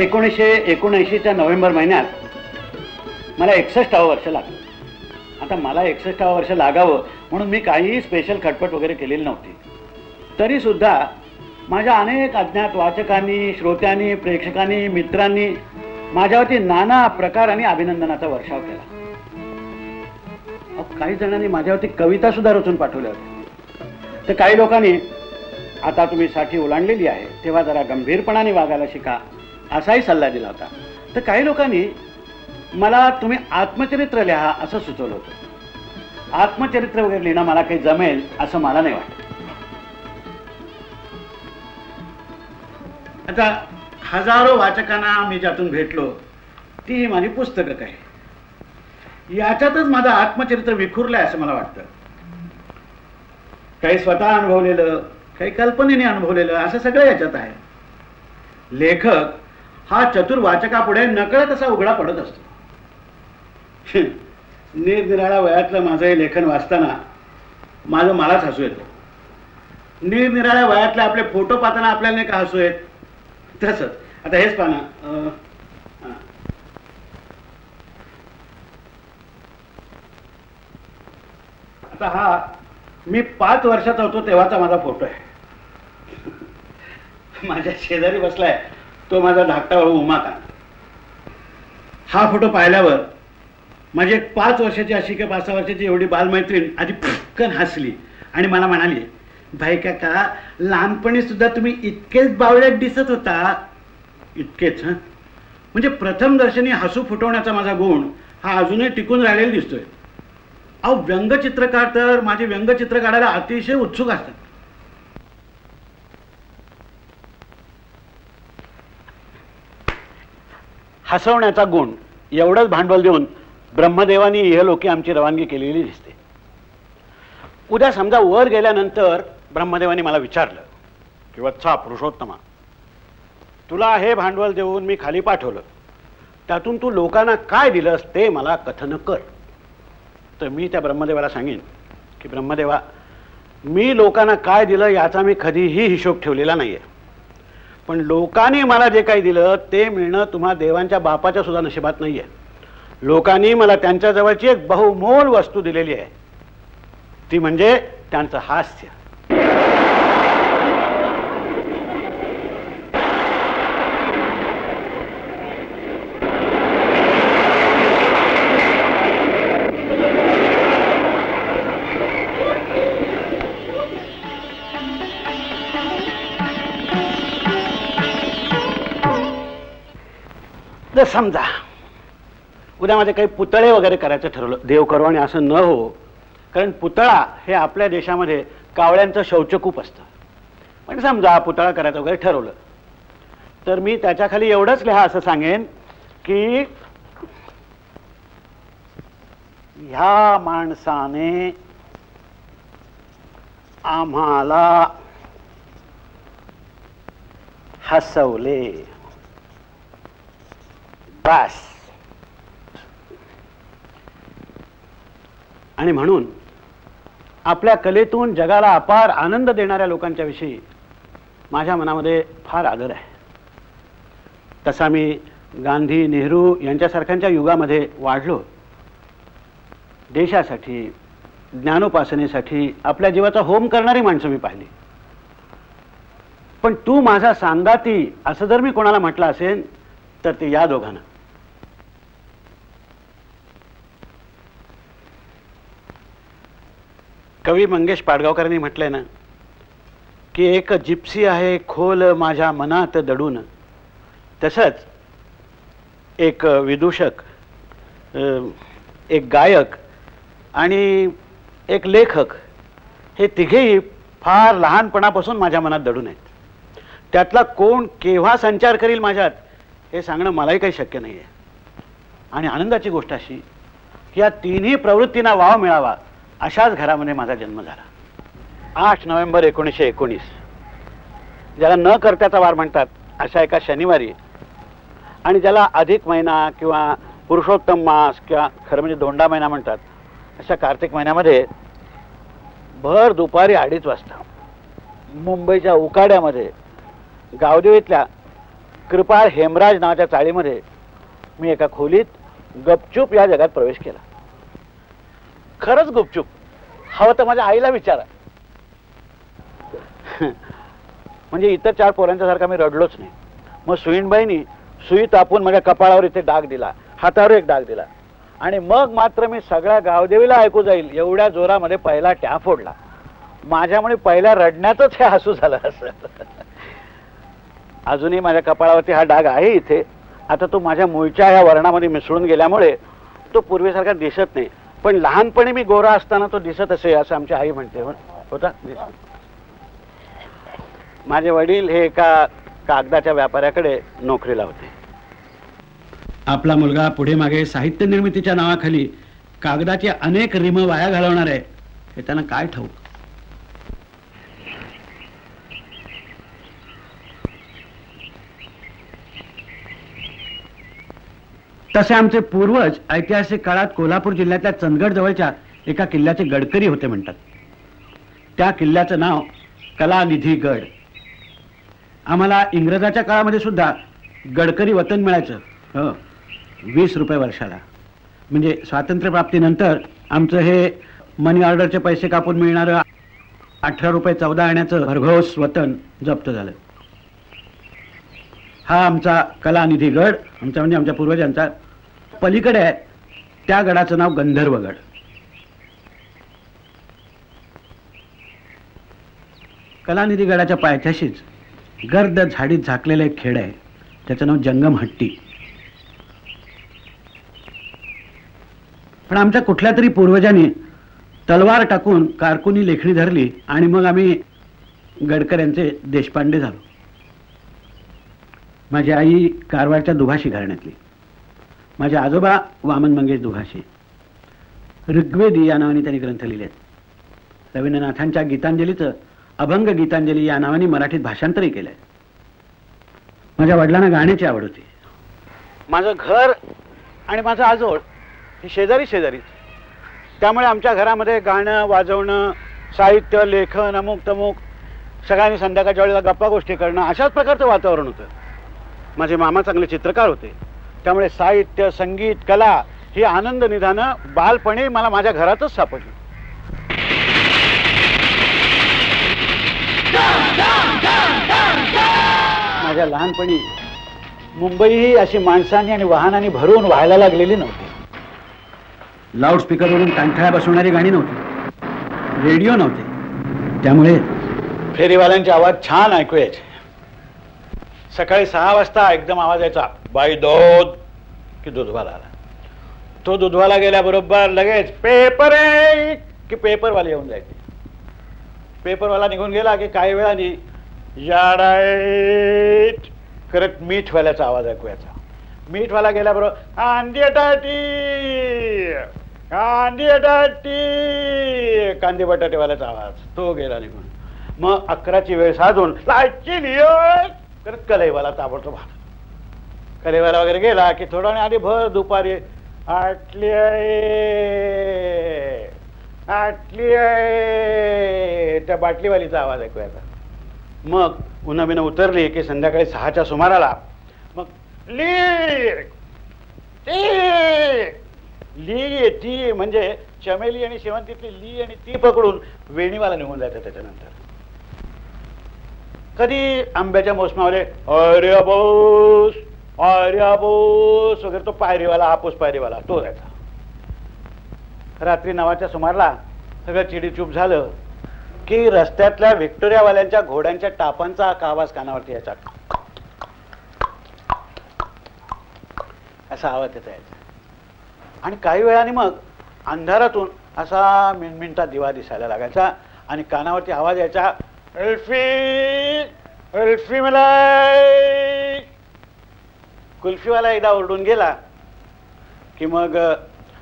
1979च्या November महिन्यात मला 61वं वर्ष लागलं. आता मला 61वं वर्ष लागावं म्हणून मी काहीही स्पेशल खटपट वगैरे केलेली नव्हती. तरी सुद्धा माझ्या अनेक अज्ञात वाचकांनी, श्रोत्यांनी, प्रेक्षकांनी, मित्रांनी माझ्यावरती नाना प्रकार आणि अभिनंदनाचा वर्षाव केला. काही जणांनी माझ्यावरती कविता सुद्धा रचून पाठवल्या होत्या. तर काही लोकांनी आता तुम्ही साठी ओलांडलेली आहे तेव्हा जरा गंभीरपणाने वागायला शिका असाही सल्ला दिला होता. तर काही लोकांनी मला तुम्ही आत्मचरित्र लिहा असं सुचवलं होतं. आत्मचरित्र वगैरे लिहिणं मला काही जमेल असं मला नाही वाटत. आता हजारो वाचकांना मी ज्यातून भेटलो ती माझी पुस्तकं काय, याच्यातच माझं आत्मचरित्र विखुरलंय असं मला वाटतं. काही स्वतः अनुभवलेलं, काही कल्पनेने अनुभवलेलं, असं सगळं याच्यात आहे. लेखक हा चतुर वाचकापुढे नकळत असा उघडा पडत असतो. निरनिराळ्या वयातलं माझं हे लेखन वाचताना मलाच हसू येतं. निरनिराळ्या वयातले आपले फोटो पाहताना आपल्याला नाही का हसू येत, तसंच आता हेच पाहा ना. आता हा मी 5 वर्षाचा होतो तेव्हाचा माझा फोटो आहे. माझ्या शेजारी बसलाय तो माझा धाकटा भाऊ उमाकांत. हा फोटो पाहिल्यावर माझी एक 5 वर्षाची अशी की 5-6 वर्षाची एवढी बालमैत्रीण आधी फटकन हसली आणि मला म्हणाली, भाई काका लहानपणी सुद्धा तुम्ही इतकेच बावळ्यात दिसत होता. इतकेच हं. म्हणजे प्रथम दर्शनी हसू फुटवण्याचा माझा गुण हा अजूनही टिकून राहिलेला दिसतोय. अहो व्यंगचित्रकार तर माझे व्यंगचित्र काढायला अतिशय उत्सुक असतात. हसवण्याचा गुण एवढंच भांडवल देऊन ब्रह्मदेवानी इहलोकी आमची रवानगी केलेली दिसते. उद्या समजा वर गेल्यानंतर ब्रह्मदेवानी मला विचारलं की वत्सा पुरुषोत्तमा, तुला हे भांडवल देऊन मी खाली पाठवलं, त्यातून तू लोकांना काय दिलंस ते मला कथन कर. तर मी त्या ब्रह्मदेवाला सांगेन की ब्रह्मदेवा, मी लोकांना काय दिलं याचा मी कधीही हिशोब ठेवलेला नाही आहे. पण लोकांनी मला जे काही दिलं ते मिळणं तुम्हा देवांच्या बापाच्या सुद्धा नशिबात नाही आहे. लोकांनी मला त्यांच्याजवळची एक बहुमोल वस्तू दिलेली आहे, ती म्हणजे त्यांचं हास्य. जर समजा उद्या माझे काही पुतळे वगैरे करायचं ठरवलं, देव करो आणि असं न हो, कारण पुतळा हे आपल्या देशामध्ये कावळ्यांचं शौचकूप असतं. पण समजा पुतळा करायचं वगैरे ठरवलं तर मी त्याच्याखाली एवढंच लिहा असं सांगेन की ह्या माणसाने आम्हाला हसवले, बस. आणि म्हणून आपल्या कलेतून जगाला अपार आनंद देणाऱ्या लोकांच्या विषयी माझ्या मनामध्ये फार आदर आहे. तसा मी गांधी, नेहरू यांच्यासारख्यांच्या युगामध्ये वाढलो. देशासाठी, ज्ञानोपासनेसाठी आपल्या जीवाचा होम करणारी माणसं मी पाहिली. पण तू माझा सांगाती असं जर मी कोणाला म्हटलं असेल तर ते या दोघांना. कवी मंगेश पाडगावकरांनी म्हटलंय ना की एक जिप्सी आहे खोल माझ्या मनात दडून, तसंच एक विदूषक, एक गायक आणि एक लेखक हे तिघेही फार लहानपणापासून माझ्या मनात दडून आहेत. त्यातला कोण केव्हा संचार करील माझ्यात हे सांगणं मलाही काही शक्य नाही आहे. आणि आनंदाची गोष्ट अशी की या तिन्ही प्रवृत्तींना वाव मिळावा अशाच घरामध्ये माझा जन्म झाला. 8 नोव्हेंबर 1919, ज्याला न करत्याचा वार म्हणतात अशा एका शनिवारी, आणि ज्याला अधिक महिना किंवा पुरुषोत्तम मास किंवा खरं म्हणजे धोंडा महिना म्हणतात अशा कार्तिक महिन्यामध्ये भर दुपारी 2:30 वाजता मुंबईच्या उकाड्यामध्ये गावदेवीतल्या कृपाळ हेमराज नावाच्या चाळीमध्ये मी एका खोलीत गपचूप या जगात प्रवेश केला. खरंच गुपचूप. हवं तर माझ्या आईला विचारा. म्हणजे इतर 4 पोरांच्या सारखा मी रडलोच नाही. मग सुईणबाईंनी सुई तापून माझ्या कपाळावर इथे डाग दिला, हातावर एक डाग दिला, आणि मग मात्र मी सगळ्या गावदेवीला ऐकू जाईल एवढ्या जोरामध्ये पहिला ट्या फोडला. माझ्यामुळे पहिल्या रडण्यातच हे हसू झालं असं. अजूनही माझ्या कपाळावरती हा डाग आहे इथे. आता तो माझ्या मूळच्या ह्या वर्णामध्ये मिसळून गेल्यामुळे तो पूर्वीसारखा दिसत नाही, पण लहानपणी मी गोरा असताना तो दिसत असे असं आमची आई म्हणते. होता. माझे वडील हे एका कागदाच्या व्यापाऱ्याकडे नोकरीला होते. आपला मुलगा पुढे मागे साहित्य निर्मितीच्या नावाखाली कागदाची अनेक रिम वाया घालवणार आहे हे त्यांना काय ठाऊक. तसे आमचे पूर्वज ऐतिहासिक काळात कोल्हापूर जिल्ह्यातल्या चंदगड जवळच्या एका किल्ल्याचे गडकरी होते म्हणतात. त्या किल्ल्याचं नाव कलानिधी गड. आम्हाला इंग्रजाच्या काळामध्ये सुद्धा गडकरी वतन मिळायचं. 20 रुपये वर्षाला. म्हणजे स्वातंत्र्यप्राप्तीनंतर आमचं हे मनी ऑर्डरचे पैसे कापून मिळणारं 18 रुपये 14 आण्याचं भरघोस वतन जप्त झालं. हा आमचा कलानिधी गड, आमचा म्हणजे आमच्या पूर्वजांचा. पलीकडे आहे त्या गडाचं नाव गंधर्वगड. कलानिधी गडाच्या पायथ्याशीच गर्द झाडीत झाकलेलं एक खेड आहे, त्याचं नाव जंगमहट्टी. पण आमच्या कुठल्या तरी पूर्वजांनी तलवार टाकून कारकुनी लेखणी धरली आणि मग आम्ही गडकऱ्यांचे देशपांडे झालो. माझी आई कारवारच्या दुभाषी घराण्यातली. माझे आजोबा वामन मंगेश दुभाषी. ऋग्वेदी या नावाने त्यांनी ग्रंथ लिहिले. रवींद्रनाथांच्या गीतांजलीचं अभंग गीतांजली या नावाने मराठीत भाषांतरही केलंय. माझ्या वडिलांना गाण्याची आवड होती. माझं घर आणि माझं आजोळ हे शेजारी शेजारीच. त्यामुळे आमच्या घरामध्ये गाणं वाजवणं, साहित्य, लेखन, अमुक तमुक, सगळ्यांनी संध्याकाळच्या वेळेला गप्पा गोष्टी करणं, अशाच प्रकारचं वातावरण होतं. माझे मामा चांगले चित्रकार होते, त्यामुळे साहित्य, संगीत, कला ही आनंद निधानं बालपणी मला माझ्या घरातच सापडली. माझ्या लहानपणी मुंबई ही अशी माणसांनी आणि वाहनांनी भरून व्हायला लागलेली नव्हती. लाऊडस्पीकरवरून कानठळ्या बसवणारी गाणी नव्हती, रेडिओ नव्हते, त्यामुळे फेरीवाल्यांचे आवाज छान ऐकू यायचे. सकाळी 6 वाजता एकदम आवाज यायचा, बाई दूध, की दूधवाला आला. तो दूधवाला गेल्याबरोबर लगेच पेपर आहे की पेपरवाले येऊन जायचे. पेपरवाला निघून गेला की काही वेळाने याडाईट करत मीठवाल्याचा आवाज ऐकू यायचा. मीठवाला गेल्याबरोबर कांदी कांदे बटाटेवाल्याचा आवाज, तो गेला निघून. मग 11ची वेळ साधून लाईटची करत कलईवाला ताबडतोब आला. कलईवाला वगैरे गेला की थोडा आधी भर दुपारी आटली आहे त्या बाटलीवालीचा आवाज ऐकू यायचा. मग उन्हाबिनं उतरली की संध्याकाळी 6च्या सुमाराला मग ली ती म्हणजे चमेली आणि शेवंतीतली ली आणि ती पकडून वेणीवाला निघून जायचं. त्याच्यानंतर कधी आंब्याच्या मोसमामध्ये आर्याबोस वगैरे तो पायरीवाला, हापूस पायरीवाला तो जायचा. रात्री 9च्या सुमारला सगळं चिडीचूप झालं की रस्त्यातल्या व्हिक्टोरियावाल्यांच्या घोड्यांच्या टापांचा आवाज कानावरती यायचा. असा आवाज येता यायचा. आणि काही वेळाने मग अंधारातून असा मिनमिनता दिवा दिसायला लागायचा आणि कानावरती आवाज यायचा, कुल्फी मलाई. कुल्फीवाला एकदा ओरडून गेला की मग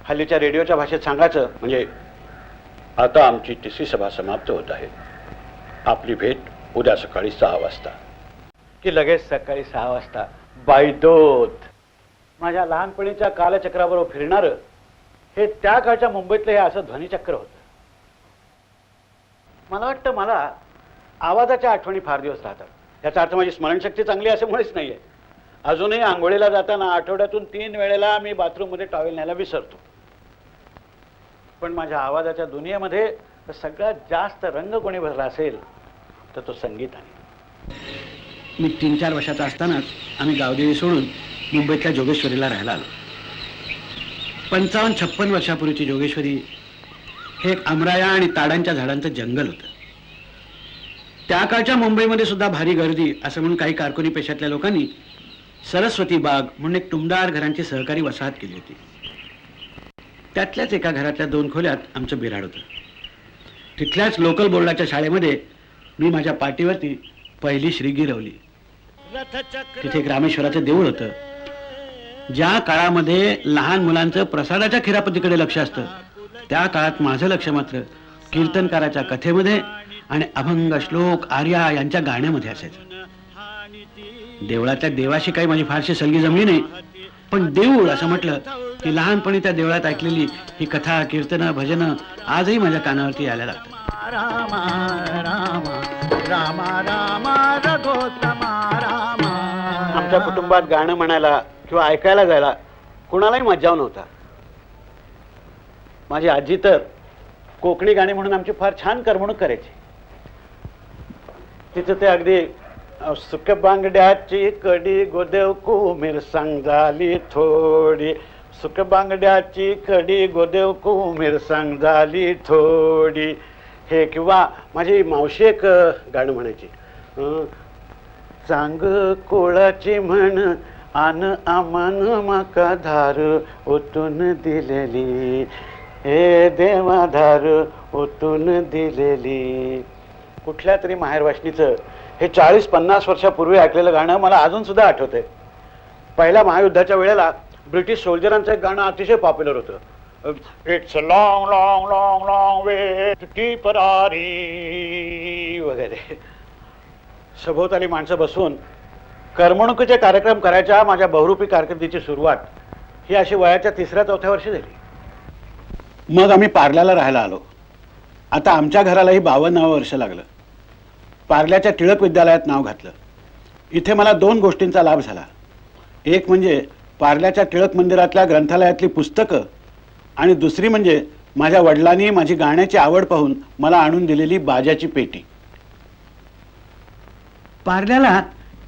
हल्लीच्या रेडिओच्या भाषेत सांगायचं, म्हणजे आता आमची तिसरी सभा समाप्त होत आहे, आपली भेट उद्या सकाळी 6 वाजता. की लगेच सकाळी 6 वाजता बायदोत. माझ्या लहानपणीच्या कालचक्राबरोबर फिरणारं हे त्या काळच्या मुंबईतलं हे असं ध्वनिचक्र होतं. मला वाटतं मला आवाजाच्या आठवणी फार दिवस राहतात. याचा अर्थ माझी स्मरणशक्ती चांगली असल्यामुळेच नाहीये, अजूनही आंघोळीला जाताना आठवड्यातून 3 वेळेला मी बाथरूममध्ये टॉवेल न्यायला विसरतो. पण माझ्या आवाजाच्या दुनियेमध्ये सगळ्यात जास्त रंग कोणी भरला असेल तर तो संगीताने. मी 3-4 वर्षाचा असतानाच आम्ही गावदेवी सोडून मुंबईतल्या जोगेश्वरीला राहायला आलो. 55-56 वर्षापूर्वीची जोगेश्वरी हे एक आमराया आणि ताडांच्या झाडांचं जंगल होतं. त्या काळच्या मुंबईमध्ये सुद्धा भारी गर्दी असं म्हणून काही कारकुनी पेशातल्या लोकांनी सरस्वती बाग म्हणून एक टुमदार घरांची सहकारी वसाहत केली होती. त्यातल्याच एका घरातल्या 2 खोल्यात आमचं बिराड होतं. तिथल्याच लोकल बोर्डाच्या शाळेमध्ये मी माझ्या पाठीवरती पहिली श्री गिरवली. तिथे एक रामेश्वराचं देऊळ होतं. ज्या काळामध्ये लहान मुलांचं प्रसादाच्या खिरापतीकडे लक्ष असतं त्या काळात माझं लक्ष मात्र कीर्तनकाराच्या कथेमध्ये आणि अभंग श्लोक आर्या यांच्या गाण्यामध्ये असायचं. देवळातल्या देवाशी काही माझी फारशी सलगी जमली नाही, पण देऊळ असं म्हटलं की लहानपणी त्या देवळात ऐकलेली ही कथा कीर्तन भजन आजही माझ्या कानावरती यायला लागतं. राम राम राम राम रघोत्तमा राम. आमच्या कुटुंबात गाणं म्हणायला किंवा ऐकायला जायला कुणालाही मज्जाव नव्हता. माझी आजी तर कोकणी गाणी म्हणून आमची फार छान करमणूक करायची. तिचं ते अगदी सुक्या बांगड्याची कडी गोदेव कुमीर सांग झाली थोडी, सुक्या बांगड्याची कडी गोदेव कुमीर सांग झाली थोडी, हे किंवा माझी मावशी एक गाणं म्हणायची, चांग कोळाची म्हण आन आमान माका धार ओतून दिलेली, हे देवा धार ओतून दिलेली. कुठल्या तरी माहेर वाशनीचं हे 40-50 वर्षापूर्वी ऐकलेलं गाणं मला अजून सुद्धा आठवतंय. पहिल्या महायुद्धाच्या वेळेला ब्रिटिश सोल्जरांचं एक गाणं अतिशय पॉप्युलर होतं, it's a long long long long way to Tipperary वगैरे. सभोवताली माणसं बसून करमणुकीचे कार्यक्रम करायच्या माझ्या बहुरूपी कारकिर्दीची सुरुवात ही अशी वयाच्या 3ऱ्या-4थ्या वर्षी झाली. मग आम्ही पार्ल्याला राहायला आलो. आता आमच्या घरालाही 52 वर्ष लागलं. पार्ल्याच्या टिळक विद्यालयात नाव घातलं. इथे मला 2 गोष्टींचा लाभ झाला. एक म्हणजे पार्ल्याच्या टिळक मंदिरातल्या ग्रंथालयातली पुस्तकं आणि दुसरी म्हणजे माझ्या वडिलांनी माझी गाण्याची आवड पाहून मला आणून दिलेली बाजाची पेटी. पार्ल्याला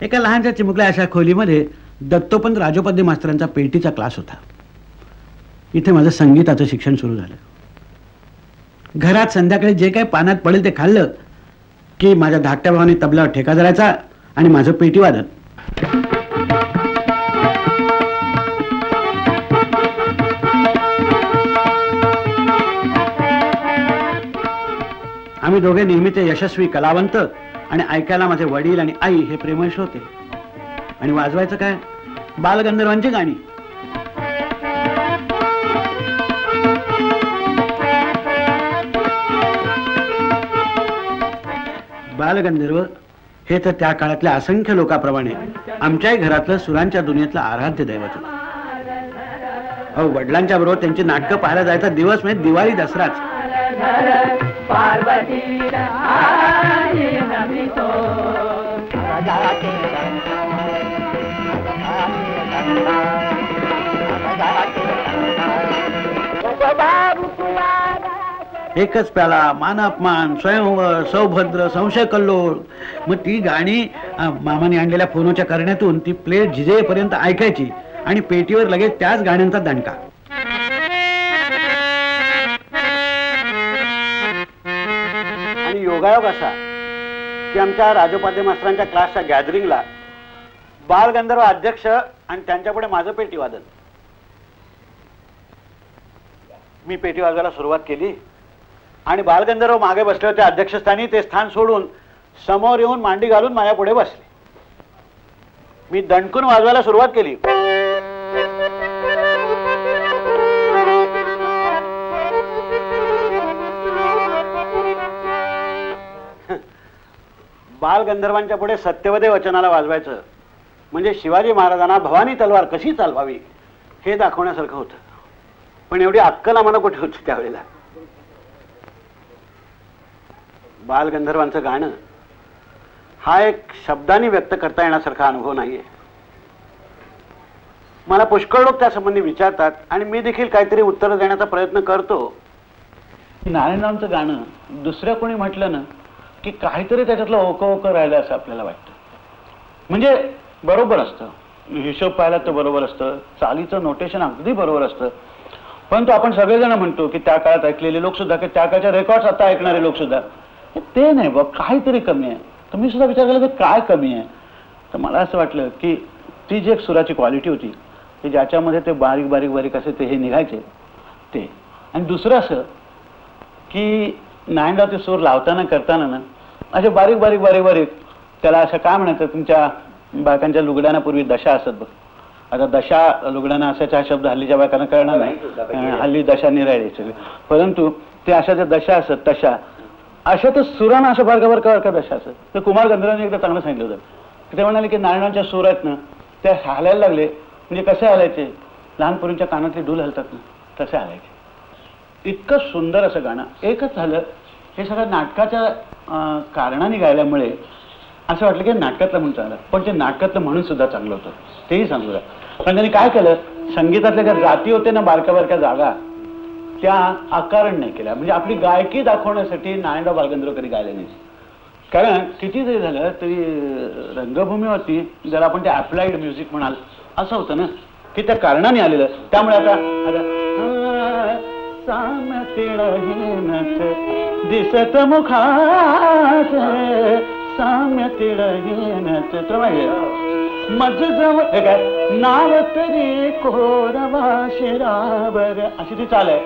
एका लहानशा चिमुकल्या अशा खोलीमध्ये दत्तोपंत राजोपाध्ये मास्तरांचा पेटीचा क्लास होता. इथे माझं संगीताचं शिक्षण सुरू झालं. घरात संध्याकाळी जे काही पानात पडेल ते खाल्लं की माझ्या धाकट्या भावाने तबल्यावर ठेका धरायचा आणि माझं पेटी वादन. आम्ही दोघे नेहमीचे यशस्वी कलावंत आणि ऐकायला माझे वडील आणि आई हे प्रेमळ होते. आणि वाजवायचं काय, बालगंधर्वांची गाणी. बालगंधर्व हे तर त्या काळातल्या असंख्य लोकांप्रमाणे आमच्याही घरातलं सुरांच्या दुनियेतलं आराध्य दैवत होतं. अहो, वडिलांच्या बरोबर त्यांची नाटकं पाहायला जायचा दिवस म्हणजे दिवाळी दसराच. एकच प्याला, मान अपमान, स्वयंवर, सौभद्र, संशय कल्लोळ. मग ती गाणी मामाने आणलेल्या फोनोच्या करण्यातून ती प्लेट झिजेपर्यंत ऐकायची आणि पेटीवर लगेच त्याच गाण्यांचा दणका. आणि योगायोग असा की आमच्या राजोपाध्ये मास्तरांच्या क्लासच्या गॅदरिंगला बालगंधर्व अध्यक्ष आणि त्यांच्यापुढे माझं पेटी वादन. मी पेटी वाजवायला सुरुवात केली आणि बालगंधर्व मागे बसले होते अध्यक्षस्थानी. ते स्थान सोडून समोर येऊन मांडी घालून माझ्या पुढे बसले. मी दणकून वाजवायला सुरुवात केली. बालगंधर्वांच्या पुढे सत्यवदे वचनाला वाजवायचं म्हणजे शिवाजी महाराजांना भवानी तलवार कशी चालवावी हे दाखवण्यासारखं होतं. पण एवढी अक्कल आम्हाला कुठे होती त्यावेळेला. बालगंधर्वांचं गाणं हा एक शब्दांनी व्यक्त करता येण्यासारखा अनुभव नाहीये. मला पुष्कळ लोक त्या संबंधी विचारतात आणि मी देखील काहीतरी उत्तर देण्याचा प्रयत्न करतो. नारायणरावांचं गाणं दुसऱ्या कोणी म्हटलं ना की काहीतरी त्याच्यातलं ओकं ओकं राहिलं असं आपल्याला वाटतं. म्हणजे बरोबर असतं, हिशोब पाहिला तर बरोबर असतं, चालीचं नोटेशन अगदी बरोबर असतं, परंतु आपण सगळेजण म्हणतो की त्या काळात ऐकलेले लोक सुद्धा, की त्या काळच्या रेकॉर्ड्स आता ऐकणारे लोक सुद्धा, ते नाही बघ काहीतरी कमी आहे. तुम्ही सुद्धा विचार केला तर काय कमी आहे. तर मला असं वाटलं की ती जी एक सुराची क्वालिटी होती की ज्याच्यामध्ये ते बारीक बारीक बारीक असे ते हे निघायचे ते, आणि दुसरं असं की नारायणराव ते सूर लावताना करताना ना असे बारीक बारीक बारीक बारीक त्याला असं काय म्हणायचं, तुमच्या बायकांच्या लुगड्यांना पूर्वी दशा असत बघ, आता दशा लुगड्यांना असायचा हा शब्द हल्लीच्या बायकांना कळणार नाही, हल्ली दशा निराळी सगळी, परंतु ते अशा ज्या दशा असत तशा अशा तर सुरांना अशा बारका बारका बारका दशा असत. तर कुमार गंधर्वांनी एकदा चांगलं सांगितलं होतं की ते म्हणाले की नारायणांच्या सूर आहेत ना त्या हालायला लागले म्हणजे कसे हालायचे, लहान पोरींच्या कानातले डूल हलतात ना तसे हालायचे. इतकं सुंदर असं गाणं. एकच झालं हे सगळं नाटकाच्या कारणाने गायल्यामुळे असं वाटलं की नाटकातलं म्हणून चांगलं, पण ते नाटकातलं म्हणून सुद्धा चांगलं होतं, तेही सांगू द्या. पण त्यांनी काय केलं, संगीतातल्या ज्या जाती होते ना बारक्या बारक्या जागा त्या आकारण नाही केल्या. म्हणजे आपली गायकी दाखवण्यासाठी नारायणराव बालगंधर्व कधी गायले नाही. कारण किती जरी झालं तरी रंगभूमीवरती जर आपण ते अप्लाइड म्युझिक म्हणाल असं होतं ना की त्या कारणाने आलेलं. त्यामुळे आता दिसत मुखात साम्य तिळहीनच मज जवळ हे काय नाव तरी कोरवा शिरावर अशी ती चाल आहे.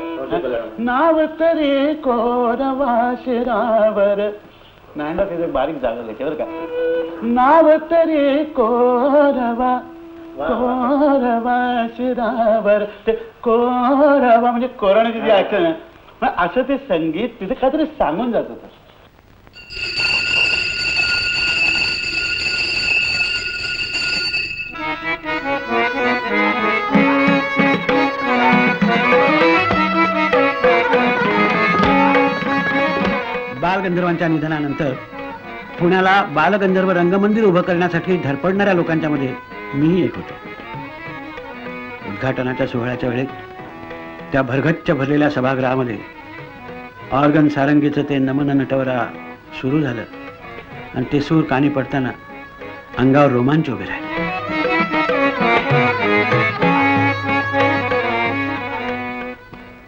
नाव तरी कोरवा शिरावर नारायणराव त्याचे बारीक जागा घ्यायचे बरं का. नाव तरी कोरवा कोरवा शिरावर, ते कोरवा म्हणजे कोरण्याची जी ऐकलं ना असं ते संगीत तिथे काहीतरी सांगून जात होतं. बालगंधर्वांच्या निधनानंतर पुण्याला बालगंधर्व रंगमंदिर उभं करण्यासाठी धडपडणाऱ्या लोकांच्या मध्ये मीही एक होतो. उद्घाटनाच्या सोहळ्याच्या वेळेत त्या भरगच्च भरलेल्या सभागृहामध्ये ऑर्गन सारंगीचं ते नमन नटवरा सुरू झालं आणि ते सूर कानी पडताना अंगावर रोमांच उभे राहिले.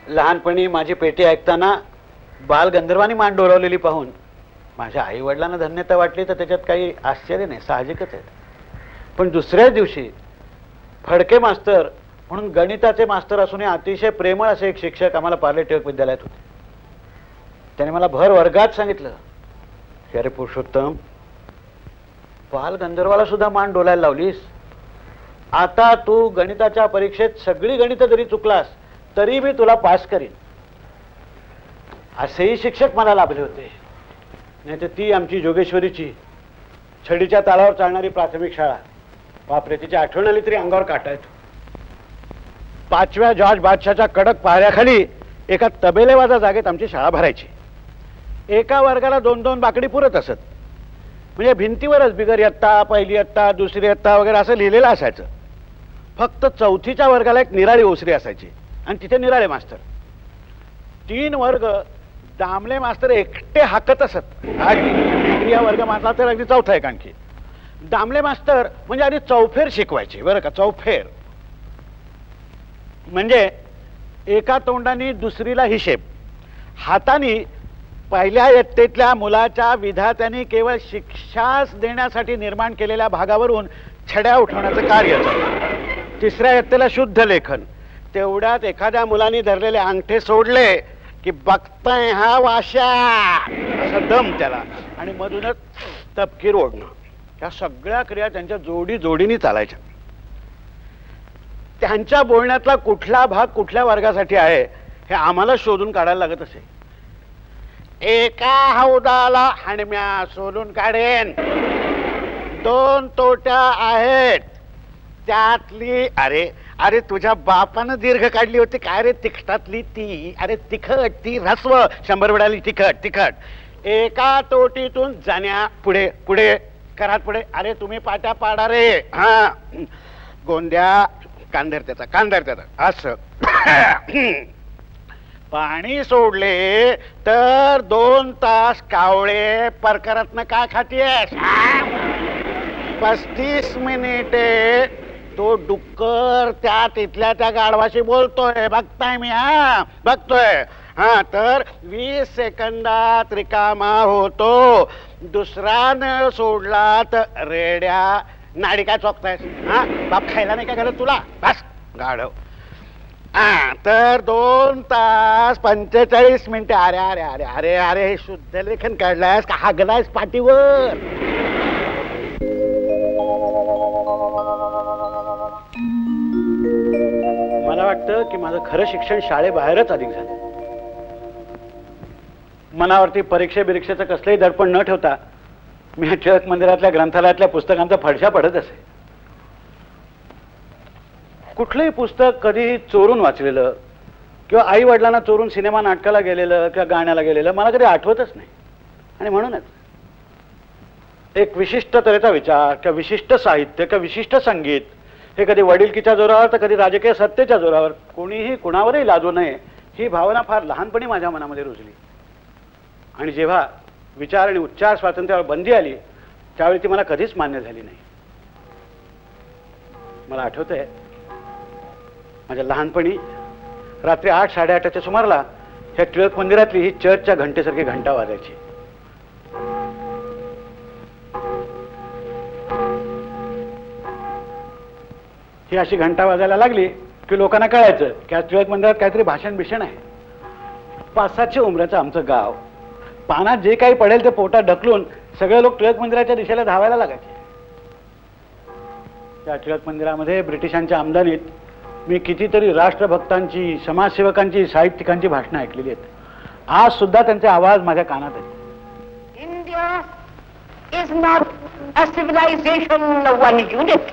लहानपणी माझी पेटी ऐकताना बालगंधर्वांनी मान डोलावलेली पाहून माझ्या आई वडिलांना धन्यता वाटली तर त्याच्यात काही आश्चर्य नाही, साहजिकच आहे. पण दुसऱ्याच दिवशी फडके मास्तर म्हणून गणिताचे मास्तर असूनही अतिशय प्रेमळ असे एक शिक्षक आम्हाला पार्ले टिळक विद्यालयात होते. त्याने मला भर वर्गात सांगितलं की अरे पुरुषोत्तम, बालगंधर्वाला सुद्धा मान डोलायला लावलीस. आता तू गणिताच्या परीक्षेत सगळी गणितं जरी चुकलास तरी मी तुला पास करीन. असेही शिक्षक मला लाभले होते. नाही तर ती आमची जोगेश्वरीची छडीच्या तालावर चालणारी प्राथमिक शाळा, बापरे तिची आठवण आली तरी अंगावर काटा येतो. 5व्या जॉर्ज बादशाहच्या कडक पाहऱ्याखाली एका तबेलेवाजा जागेत आमची शाळा भरायची. एका वर्गाला 2-2 बाकडी पुरत असत. म्हणजे भिंतीवरच बिगर इयत्ता, पहिली इयत्ता, दुसरी इयत्ता वगैरे असं लिहिलेलं असायचं. फक्त 4थीच्या वर्गाला एक निराळी ओसरी असायची आणि तिथे निराळे मास्तर. 3 वर्ग दामले मास्तर एकटे हाकत असत. या वर्ग मानला तर अगदी 4था एक आणखी. दामले मास्तर म्हणजे आधी चौफेर शिकवायचे बरं का. चौफेर म्हणजे एका तोंडाने दुसरीला हिशेब. हाताने पहिल्या इयत्तेतल्या मुलाच्या विधात्याने केवळ शिक्षाच देण्यासाठी निर्माण केलेल्या भागावरून छड्या उठवण्याचं कार्य चालू. 3ऱ्या इयत्तेला शुद्ध लेखन. तेवढ्यात एखाद्या मुलाने धरलेले अंगठे सोडले की बघताय हा वाशा असा दम त्याला आणि मधूनच तपकीर ओढणं. ह्या सगळ्या क्रिया त्यांच्या जोडी जोडीने चालायच्या. त्यांच्या बोलण्यातला कुठला भाग कुठल्या वर्गासाठी आहे हे आम्हाला शोधून काढायला लागत असे. एका हौदाला हाणम्या सोलून काढेन, 2 तोट्या आहेत त्यातली अरे अरे तुझ्या बापानं दीर्घ काढली होती काय रे तिखटातली ती. अरे तिखट ती रस्व 100 वेळाली तिखट तिखट. एका तोटीतून जाण्या पुढे पुढे करात पुढे. अरे तुम्ही पाट्या पाडा रे. हा गोंद्या कांदर त्याचा असं पाणी सोडले तर 2 तास कावळे परकरत्न काय खातीयस? 35 मिनिटे तो डुक्कर त्या गाढवाशी बोलतोय, बघताय मी, हा बघतोय. हा तर 20 सेकंदात रिकामा होतो. दुसरा नळ सोडला तर रेड्या नाडी काय चोखतायस? हा बाप खायला नाही का घालत तुला? बस गाढव. हा तर 2 तास 45 मिनिटे. अरे अरे अरे अरे अरे हे शुद्ध लेखन काढलायस का हागलायस पाठीवर? मला वाटतं की माझं खरं शिक्षण शाळेबाहेरच अधिक झालं. मनावरती परीक्षेचं कसलंही दडपण न ठेवता मी टिळक मंदिरातल्या ग्रंथालयातल्या पुस्तकांचा फडशा पडत असे. कुठलंही पुस्तक कधी चोरून वाचलेलं किंवा आई वडिलांना चोरून सिनेमा नाटकाला गेलेलं किंवा गाण्याला गेलेलं मला कधी आठवतच नाही. आणि म्हणूनच एक विशिष्ट तऱ्हेचा विचार किंवा विशिष्ट साहित्य किंवा विशिष्ट संगीत हे कधी वडिलकीच्या जोरावर तर कधी राजकीय सत्तेच्या जोरावर कोणीही कुणावरही लादू नये ही भावना फार लहानपणी माझ्या मनामध्ये रुजली. आणि जेव्हा विचार आणि उच्चार स्वातंत्र्यावर बंदी आली त्यावेळी ती मला कधीच मान्य झाली नाही. मला आठवतंय माझ्या लहानपणी रात्री 8-8:30च्या सुमाराला ह्या टिळक मंदिरातली ही चर्चच्या घंटेसारखी घंटा वाजायची. ही अशी घंटा वाजायला लागली की लोकांना कळायचं की आज टिळक मंदिरात काहीतरी भाषण बिषण आहे. 5-700 उमऱ्याचं आमचं गाव. पानात जे काही पडेल ते पोटात ढकलून सगळे लोक टिळक मंदिराच्या दिशेला धावायला लागायचे. त्या टिळक मंदिरामध्ये ब्रिटिशांच्या आमदानीत मी कितीतरी राष्ट्रभक्तांची, समाजसेवकांची, साहित्यिकांची भाषणं ऐकलेली आहेत. आज सुद्धा त्यांचे आवाज माझ्या कानात आहेत. India is not a civilisation one unit.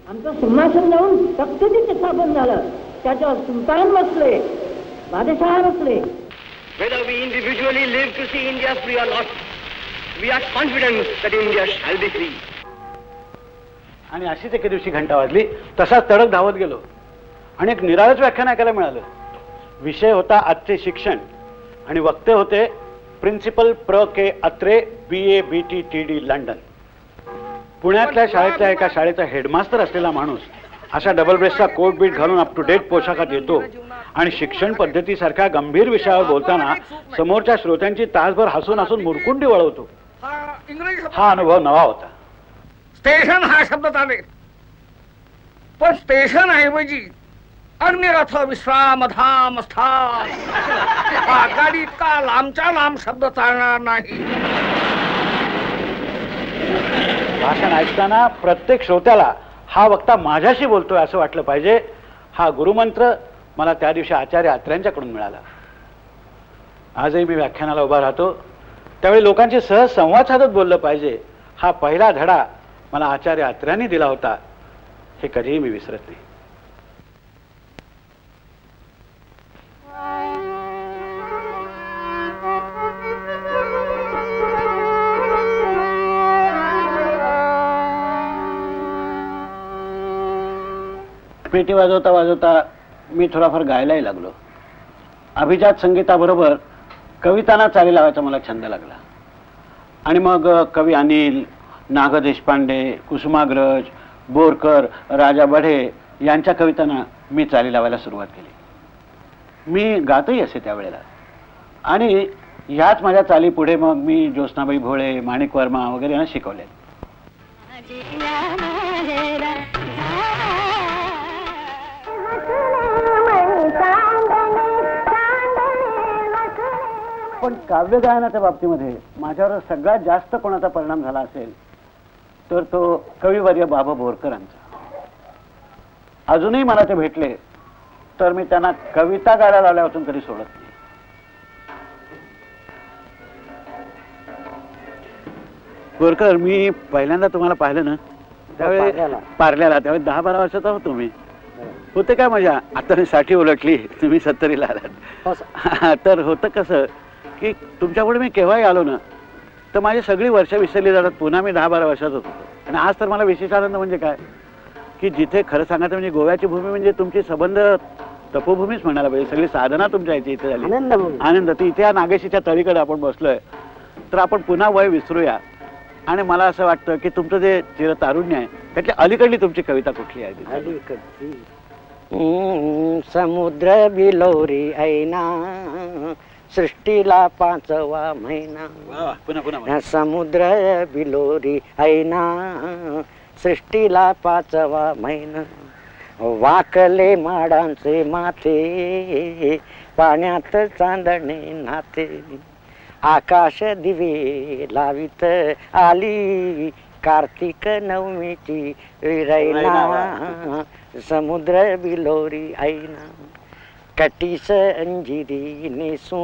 आमचं सिंहासन जाऊन सत्तेचे स्थापन झालं. त्याच्यावर सुलतान बसले, बादशाह बसले. Whether we individually live to see India free or not, we are confident that India shall be free. आणि अशीच एके दिवशी घंटा वाजली. तसाच तडक धावत गेलो आणि एक निराळच व्याख्यान ऐकायला मिळालं. विषय होता आजचे शिक्षण आणि वक्ते होते प्रिन्सिपल प्र के Atre, BA BT TD London. पुण्यातल्या शाळेतल्या एका शाळेचा हेडमास्तर असलेला माणूस अशा डबल ब्रेसचा कोट बीट घालून अप टू डेट पोशाखात येतो आणि शिक्षण पद्धतीसारख्या गंभीर विषयावर बोलताना समोरच्या श्रोत्यांची तासभर हसून हसून मुरकुंडी वळवतो. हा अनुभव नवा होता. स्टेशन हा शब्द चालेल, पण स्टेशन ऐवजी अग्निरथ विश्रामधाम स्थान हा गाडी इतका लांबच्या लांब शब्द चालणार नाही. भाषण ऐकताना प्रत्येक श्रोत्याला हा वक्ता माझ्याशी बोलतोय असं वाटलं पाहिजे. हा गुरुमंत्र मला त्या दिवशी आचार्य अत्र्यांच्याकडून मिळाला. आजही मी व्याख्यानाला उभा राहतो त्यावेळी लोकांशी सहज संवाद साधत बोललं पाहिजे हा पहिला धडा मला आचार्य अत्र्यांनी दिला होता. हे कधीही मी विसरत नाही. पेटी वाजवता वाजवता मी थोडाफार गायलाही लागलो. अभिजात संगीताबरोबर कवितांना चाली लावायचा मला छंद लागला. आणि मग कवी अनिल, नाग देशपांडे, कुसुमाग्रज, बोरकर, राजा बढे यांच्या कवितांना मी चाली लावायला सुरुवात केली. मी गातही असे त्यावेळेला. आणि ह्याच माझ्या चाली पुढे मग मी ज्योत्स्नाबाई भोळे, माणिक वर्मा वगैरे यांना शिकवले. पण काव्यगायनाच्या बाबतीमध्ये माझ्यावर सगळ्यात जास्त कोणाचा परिणाम झाला असेल तर तो कविवर्य बाबा बोरकरांचा. अजूनही मला ते भेटले तर मी त्यांना कविता गायला लावल्यापासून कधी सोडत नाही. बोरकर, मी पहिल्यांदा तुम्हाला पाहिलं ना त्यावेळी पार्ल्याला, त्यावेळी 10-12 वर्षाचा होतो मी. होते काय मजा. आता मी 60 उलटली, तुम्ही 70ला आलात. तर होतं कसं की तुमच्यापुढे मी केव्हाही आलो ना तर माझी सगळी वर्ष विसरली जातात. पुन्हा मी 10-12 वर्षाचा होतो. आणि आज तर मला विशेष आनंद म्हणजे काय की जिथे खरं सांगायचं म्हणजे गोव्याची भूमी म्हणजे तुमची संबंध तपोभूमीच म्हणायला पाहिजे. सगळी साधना तुमच्या इथे झाली. आनंद. ती इथे या नागेशीच्या तळीकडे आपण बसलोय, तर आपण पुन्हा वय विसरूया. आणि मला असं वाटतं की तुमचं जे चिरतारुण्य आहे त्याच्या अलीकडली तुमची कविता कुठली आहे? अलीकडची समुद्र बिलोरी ऐना सृष्टीला 5वा महिना. पुन्हा पुन्हा. समुद्र बिलोरी ऐना सृष्टीला 5वा महिना. वाकले माडांचे माथे पाण्यात चांदणे नाते. आकाश दिवे लावित आली कार्तिक नवमीची रैना. समुद्र बिलोरी ऐना. कटीस अंजिरी नेसू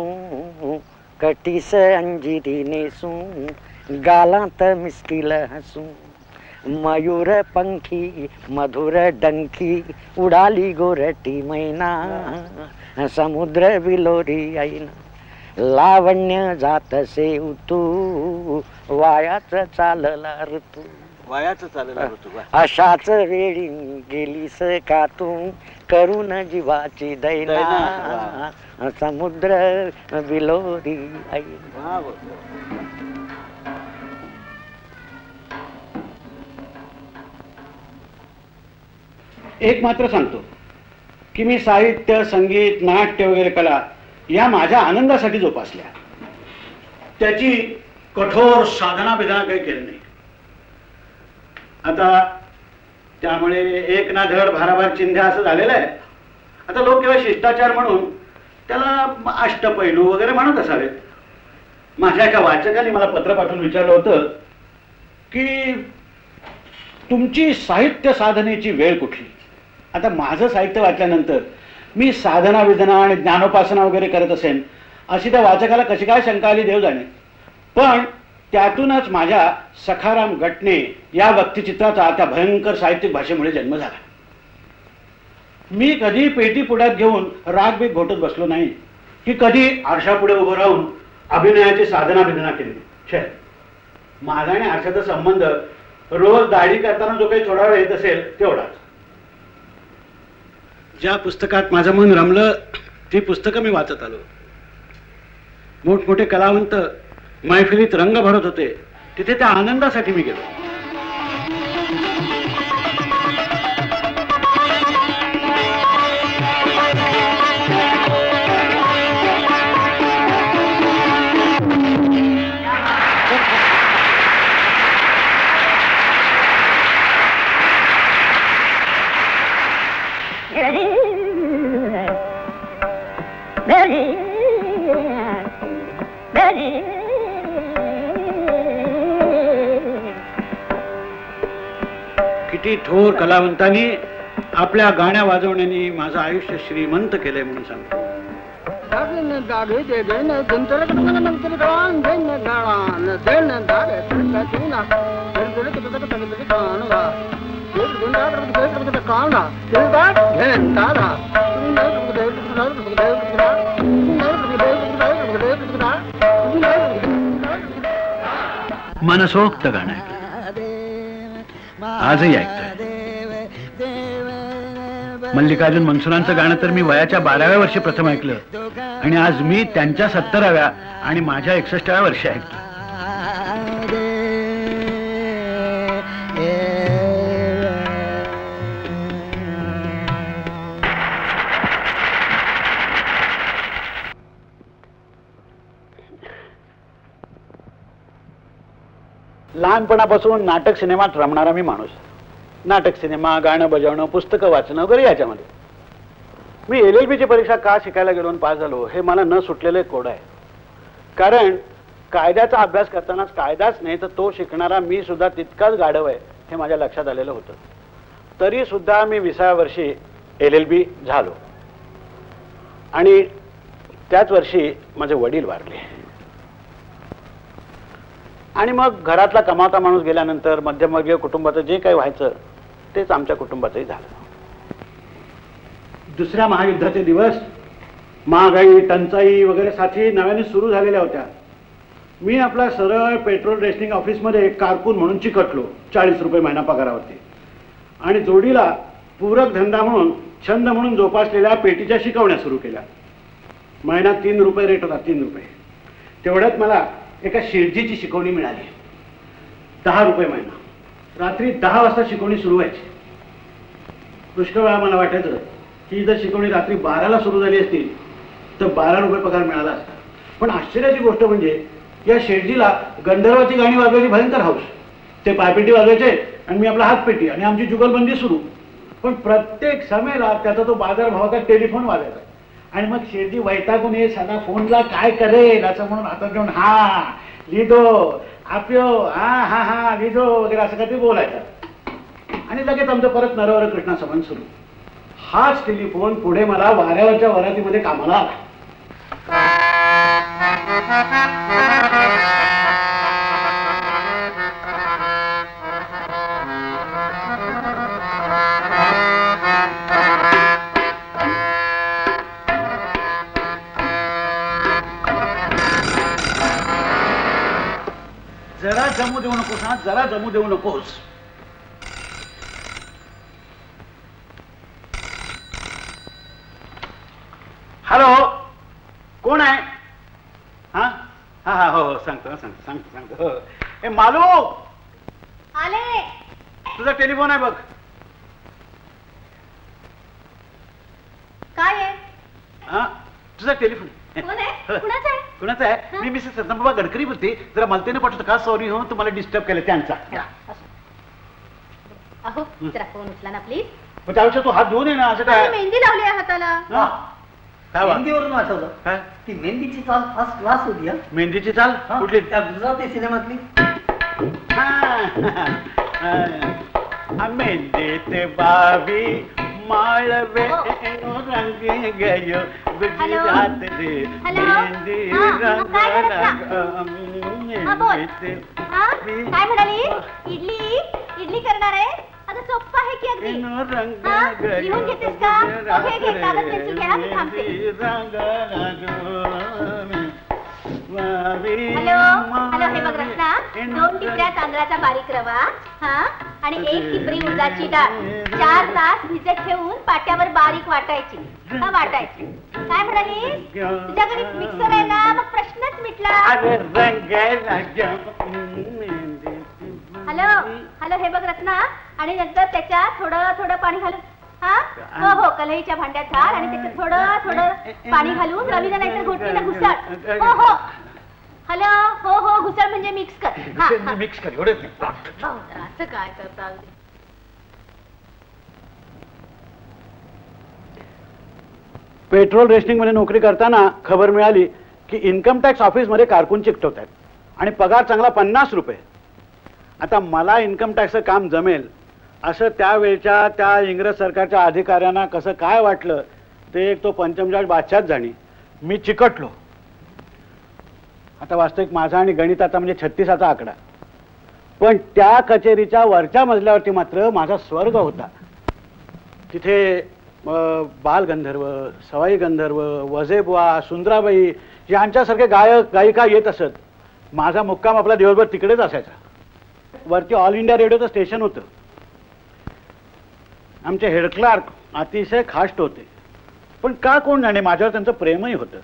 कटीस अंजिरी नेसू गालांत मिस्किल हसू. मयूर पंखी मधुर डंकी उडाली गोरटी मैना. समुद्र बिलोरी ऐना. लावण्य जातसे उतू वायाच चालला ऋतू. वयाचं चाललं ऋतू. अशाच वेळी गेलीस का तू करून जीवाची दैना. समुद्र बिलोरी ऐना. एक मात्र सांगतो की मी साहित्य, संगीत, नाट्य वगैरे कला या माझ्या आनंदासाठी जोपासल्या. त्याची कठोर साधना बिधना काही केली नाही. आता त्यामुळे एक ना धड भाराभार चिंध्या असं झालेलं आहे. आता लोक केवळ शिष्टाचार म्हणून त्याला अष्टपैलू वगैरे म्हणत असावेत. माझ्या एका वाचकाने मला पत्र पाठवून विचारलं होतं की तुमची साहित्य साधनेची वेळ कुठली. आता माझं साहित्य वाचल्यानंतर मी साधना विधना आणि ज्ञानोपासना वगैरे करत असेन अशी त्या वाचकाला कशी काय शंका आली देव जाणे. पण त्यातूनच माझ्या सखाराम गटणे या व्यक्तिचित्राचा त्या भयंकर साहित्यिक भाषेमुळे जन्म झाला. मी कधी पेटी पुढ्यात घेऊन राग बीग घोटत बसलो नाही की कधी आरशापुढे उभं राहून अभिनयाची साधना विधना केली. छे, माझा आणि आरशाचा संबंध रोज दाढी करताना जो काही थोडा वेळ येत असेल तेवढाच. ज्या पुस्तकात माझं मन रमलं ती पुस्तकं मी वाचत आलो. मोठमोठे कलावंत मैफिलीत रंग भरत होते, तिथे त्या आनंदासाठी मी गेलो. किती थोर कलावंतांनी आपल्या गाण्या वाजवण्याने माझं आयुष्य श्रीमंत केलंय म्हणून सांगतो. मनसोक्त गाणं आजही ऐकतोय. मल्लिकार्जुन मनसुरांचं गाणं तर मी वयाच्या 12व्या वर्षी प्रथम ऐकलं आणि आज मी त्यांच्या 70व्या आणि माझ्या 61व्या वर्षी ऐकतो. लहानपणापासून नाटक सिनेमात रमणारा मी माणूस. नाटक सिनेमा, गाणं बजावणं, पुस्तकं वाचणं वगैरे याच्यामध्ये. मी LLB ची परीक्षा का शिकायला गेलो आणि पास झालो हे मला न सुटलेलं एक कोड आहे. कारण कायद्याचा अभ्यास करतानाच कायदाच नाही तर तो शिकणारा मी सुद्धा तितकाच गाढव आहे हे माझ्या लक्षात आलेलं होतं. तरी सुद्धा मी 20व्या वर्षी LLB झालो आणि त्याच वर्षी माझे वडील वारले. आणि मग घरातला कमावता माणूस गेल्यानंतर मध्यमवर्गीय कुटुंबाचं जे काही व्हायचं तेच आमच्या कुटुंबाचंही झालं. दुसऱ्या महायुद्धाचे दिवस, महागाई, टंचाई वगैरे साथी नव्याने सुरू झालेल्या होत्या. मी आपला सरळ पेट्रोल रेशनिंग ऑफिसमध्ये कारकून म्हणून चिकटलो 40 रुपये महिना पगारावरती. आणि जोडीला पूरक धंदा म्हणून छंद म्हणून जोपासलेल्या पेटीच्या शिकवण्या सुरू केल्या. महिना 3 रुपये रेट होता, 3 रुपये. तेवढ्यात मला एका शेठजीची शिकवणी मिळाली. 10 रुपये महिना. रात्री 10 वाजता शिकवणी सुरू व्हायची. पुष्कळ वेळा मला वाटायचं की जर शिकवणी रात्री 12ला सुरू झाली असती तर 12 रुपये पगार मिळाला असता. पण आश्चर्याची गोष्ट म्हणजे या शेठजीला गंधर्वाची गाणी वाजवायची भयंकर हौस. ते पायपेटी वाजवायचे आणि मी आपला हातपेटी आणि आमची जुगलबंदी सुरू. पण प्रत्येक समेला त्याचा तो बाजारभावाचा टेलिफोन वाजायचा आणि मग शेठजी वैतागून ये साधा फोनला काय करेल असं म्हणून हातात घेऊन हा लिहितो आप्यो हा हा हा लिहितो वगैरे असं काहीतरी बोलायचं आणि लगेच आमचं परत नरवर कृष्णा संबंध सुरू. हाच टेलिफोन पुढे मला वाऱ्यावरच्या वरातीमध्ये कामाला आला. जरा जमू देऊ नकोस हा, जरा जमू देऊ नकोस. हॅलो, कोण आहे? हा हा हा हो हो सांगतो सांगतो सांगतो सांगतो. ए मालू, आले. तुझा टेलिफोन आहे बघ. काय आहे? हा तुझा टेलिफोन. कोण आहे? कुणाचं आहे? कुणाचा आहे? मी मिसेस रत्नाबाबा गडकरी बोलते. जरा मलतेने पाठवतो का? सॉरी हो तुम्हाला डिस्टर्ब केलं त्यांचा. अहो जरा फोन उचला ना प्लीज. मग त्यापेक्षा तू हात धुवून ये ना. असं काय मेहंदी लावली आहे हाताला. काय वा? मेहंदीवरून आठवलं काय? ती मेहंदीची चाल फर्स्ट क्लास होती. मेहंदीची चाल कुठली? त्या गुजराती सिनेमातली. मेहंदीत बावी माळवे रंग गयो गुजरात रे मेहंदी रंग काय म्हणाली? इडली इडली करणार आहे? आता सोप्पा आहे की अगदी. लिहून घेतेस का? ओके घे, कागद पेन्सिल घ्या, मी थांबते. हॅलो हॅलो, हे बघ रत्ना, 2 टिपऱ्या तांदळाचा बारीक रवा हा आणि 1 टिपरी उडदाची डाळ 4 तास भिजत ठेवून पाट्यावर बारीक वाटायची. हा वाटायची. काय म्हणाली? तुझ्याकडे मिक्सर आहे ना? मग प्रश्नच मिटला. हॅलो हॅलो, हे बघ रत्ना, आणि नंतर त्याच्यात थोडं थोडं पाणी घालून हा हो हो कढईच्या भांड्यात घाल आणि त्याच्यात थोडं थोडं पाणी घालून रवीला नाहीतर घोटणीला घुसळ. हो हो हॅलो हो हो घुसळ म्हणजे मिक्स कर. हा मिक्स कर. एवढंच असं काय करता? पेट्रोल रेस्टिंग मध्ये नोकरी करताना खबर मिळाली की इन्कम टॅक्स ऑफिस मध्ये कारकून चिकटवत आहेत आणि पगार चांगला 50 रुपये. आता मला इन्कम टॅक्सचं काम जमेल असं त्यावेळच्या त्या इंग्रज सरकारच्या अधिकाऱ्यांना कसं काय वाटलं ते एक तो पंचमजाज बादशाहच जाणी. मी चिकटलो. आता वास्तविक माझा आणि गणिताचा म्हणजे 36चा आकडा. पण त्या कचेरीच्या वरच्या मजल्यावरती मात्र माझा स्वर्ग होता. तिथे बालगंधर्व, सवाई गंधर्व, वजेबुवा, सुंदराबाई यांच्यासारखे गायक गायिका येत असत. माझा मुक्काम आपला दिवसभर तिकडेच असायचा. वरती ऑल इंडिया रेडिओचं स्टेशन होतं. आमचे हेड क्लार्क अतिशय खाष्ट होते. पण का कोण जाणे माझ्यावर त्यांचं प्रेमही होतं.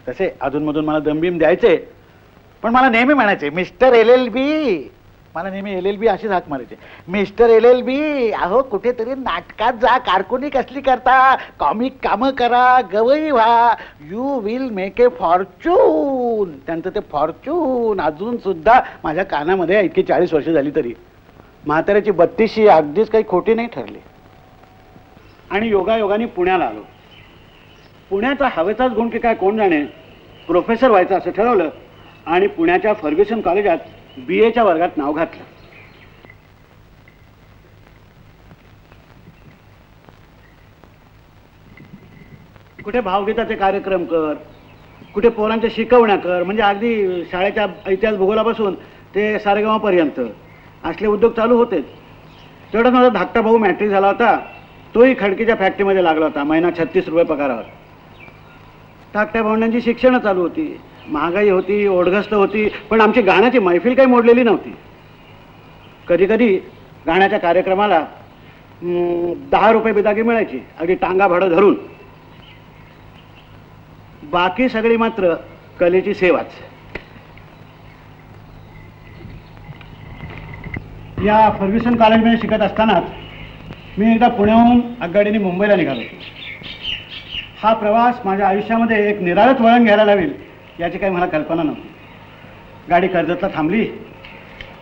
तसे अधूनमधून मला दमबीम द्यायचे. पण मला नेहमी म्हणायचे मिस्टर LLB. मला नेहमी LLB अशीच हाक मारायचे. मिस्टर LLB, अहो कुठेतरी नाटकात जा, कारकुनी कसली करता, कॉमिक कामं करा, गवई व्हा, you will make a Fortune. त्यांचं ते फॉर्च्यून अजून सुद्धा माझ्या कानामध्ये इतकी 40 वर्ष झाली तरी. म्हाताऱ्याची 32शी अगदीच काही खोटी नाही ठरली. आणि योगायोगाने पुण्याला आलो. पुण्याचा हवेचाच गुण की काय कोण जाणे, प्रोफेसर व्हायचं असं ठरवलं आणि पुण्याच्या फर्ग्युसन कॉलेजात BAच्या वर्गात नाव घातलं. कुठे भावगीताचे कार्यक्रम कर, कुठे पोरांच्या शिकवण्या कर, म्हणजे अगदी शाळेच्या इतिहास भूगोलापासून ते सारेगावापर्यंत असले उद्योग चालू होतेच. तेवढाच माझा धाकटा भाऊ मॅट्रिक झाला होता. तोही खडकीच्या फॅक्टरीमध्ये लागला होता. महिना 36 रुपये पगारावर. धाकट्या भावंडांची शिक्षणं चालू होती. महागाई होती, ओढगस्त होती. पण आमची गाण्याची मैफिल काही मोडलेली नव्हती. कधी कधी गाण्याच्या कार्यक्रमाला 10 रुपये बिदागी मिळायची, अगदी टांगा भाडं धरून. बाकी सगळी मात्र कलेची सेवाच. या फर्ग्युसन कॉलेजमध्ये शिकत असतानाच मी एकदा पुण्याहून आगगाडीने मुंबईला निघालो. हा प्रवास माझ्या आयुष्यामध्ये एक निराळच वळण घ्यायला लावेल याची काही मला कल्पना नव्हती. गाडी कर्जतला थांबली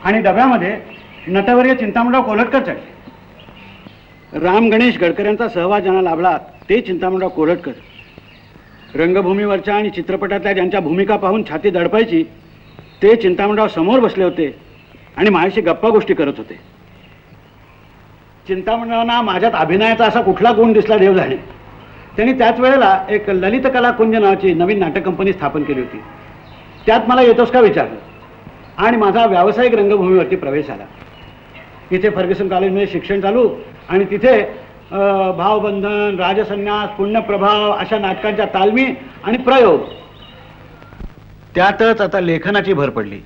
आणि डब्यामध्ये नटवर्य चिंतामणराव कोल्हटकर चढले. राम गणेश गडकर यांचा सहवास ज्यांना लाभला ते चिंतामणराव कोल्हटकर. रंगभूमीवरच्या आणि चित्रपटातल्या ज्यांच्या भूमिका पाहून छाती दडपायची ते चिंतामणराव समोर बसले होते आणि माझ्याशी गप्पा गोष्टी करत होते. चिंतामणरावांना माझ्यात अभिनयाचा असा कुठला गुण दिसला देव जाणे. त्यांनी त्याच वेळेला एक ललित कला कुंज नावाची नवीन नाटक कंपनी स्थापन केली होती. त्यात मला येतोस का विचारलं आणि माझा व्यावसायिक रंगभूमीवरती प्रवेश झाला. इथे फर्ग्युसन कॉलेजमध्ये शिक्षण चालू आणि तिथे भावबंधन, राजसन्यास, पुण्यप्रभाव अशा नाटकांच्या तालमी आणि प्रयोग. त्यातच आता लेखनाची भर पडली.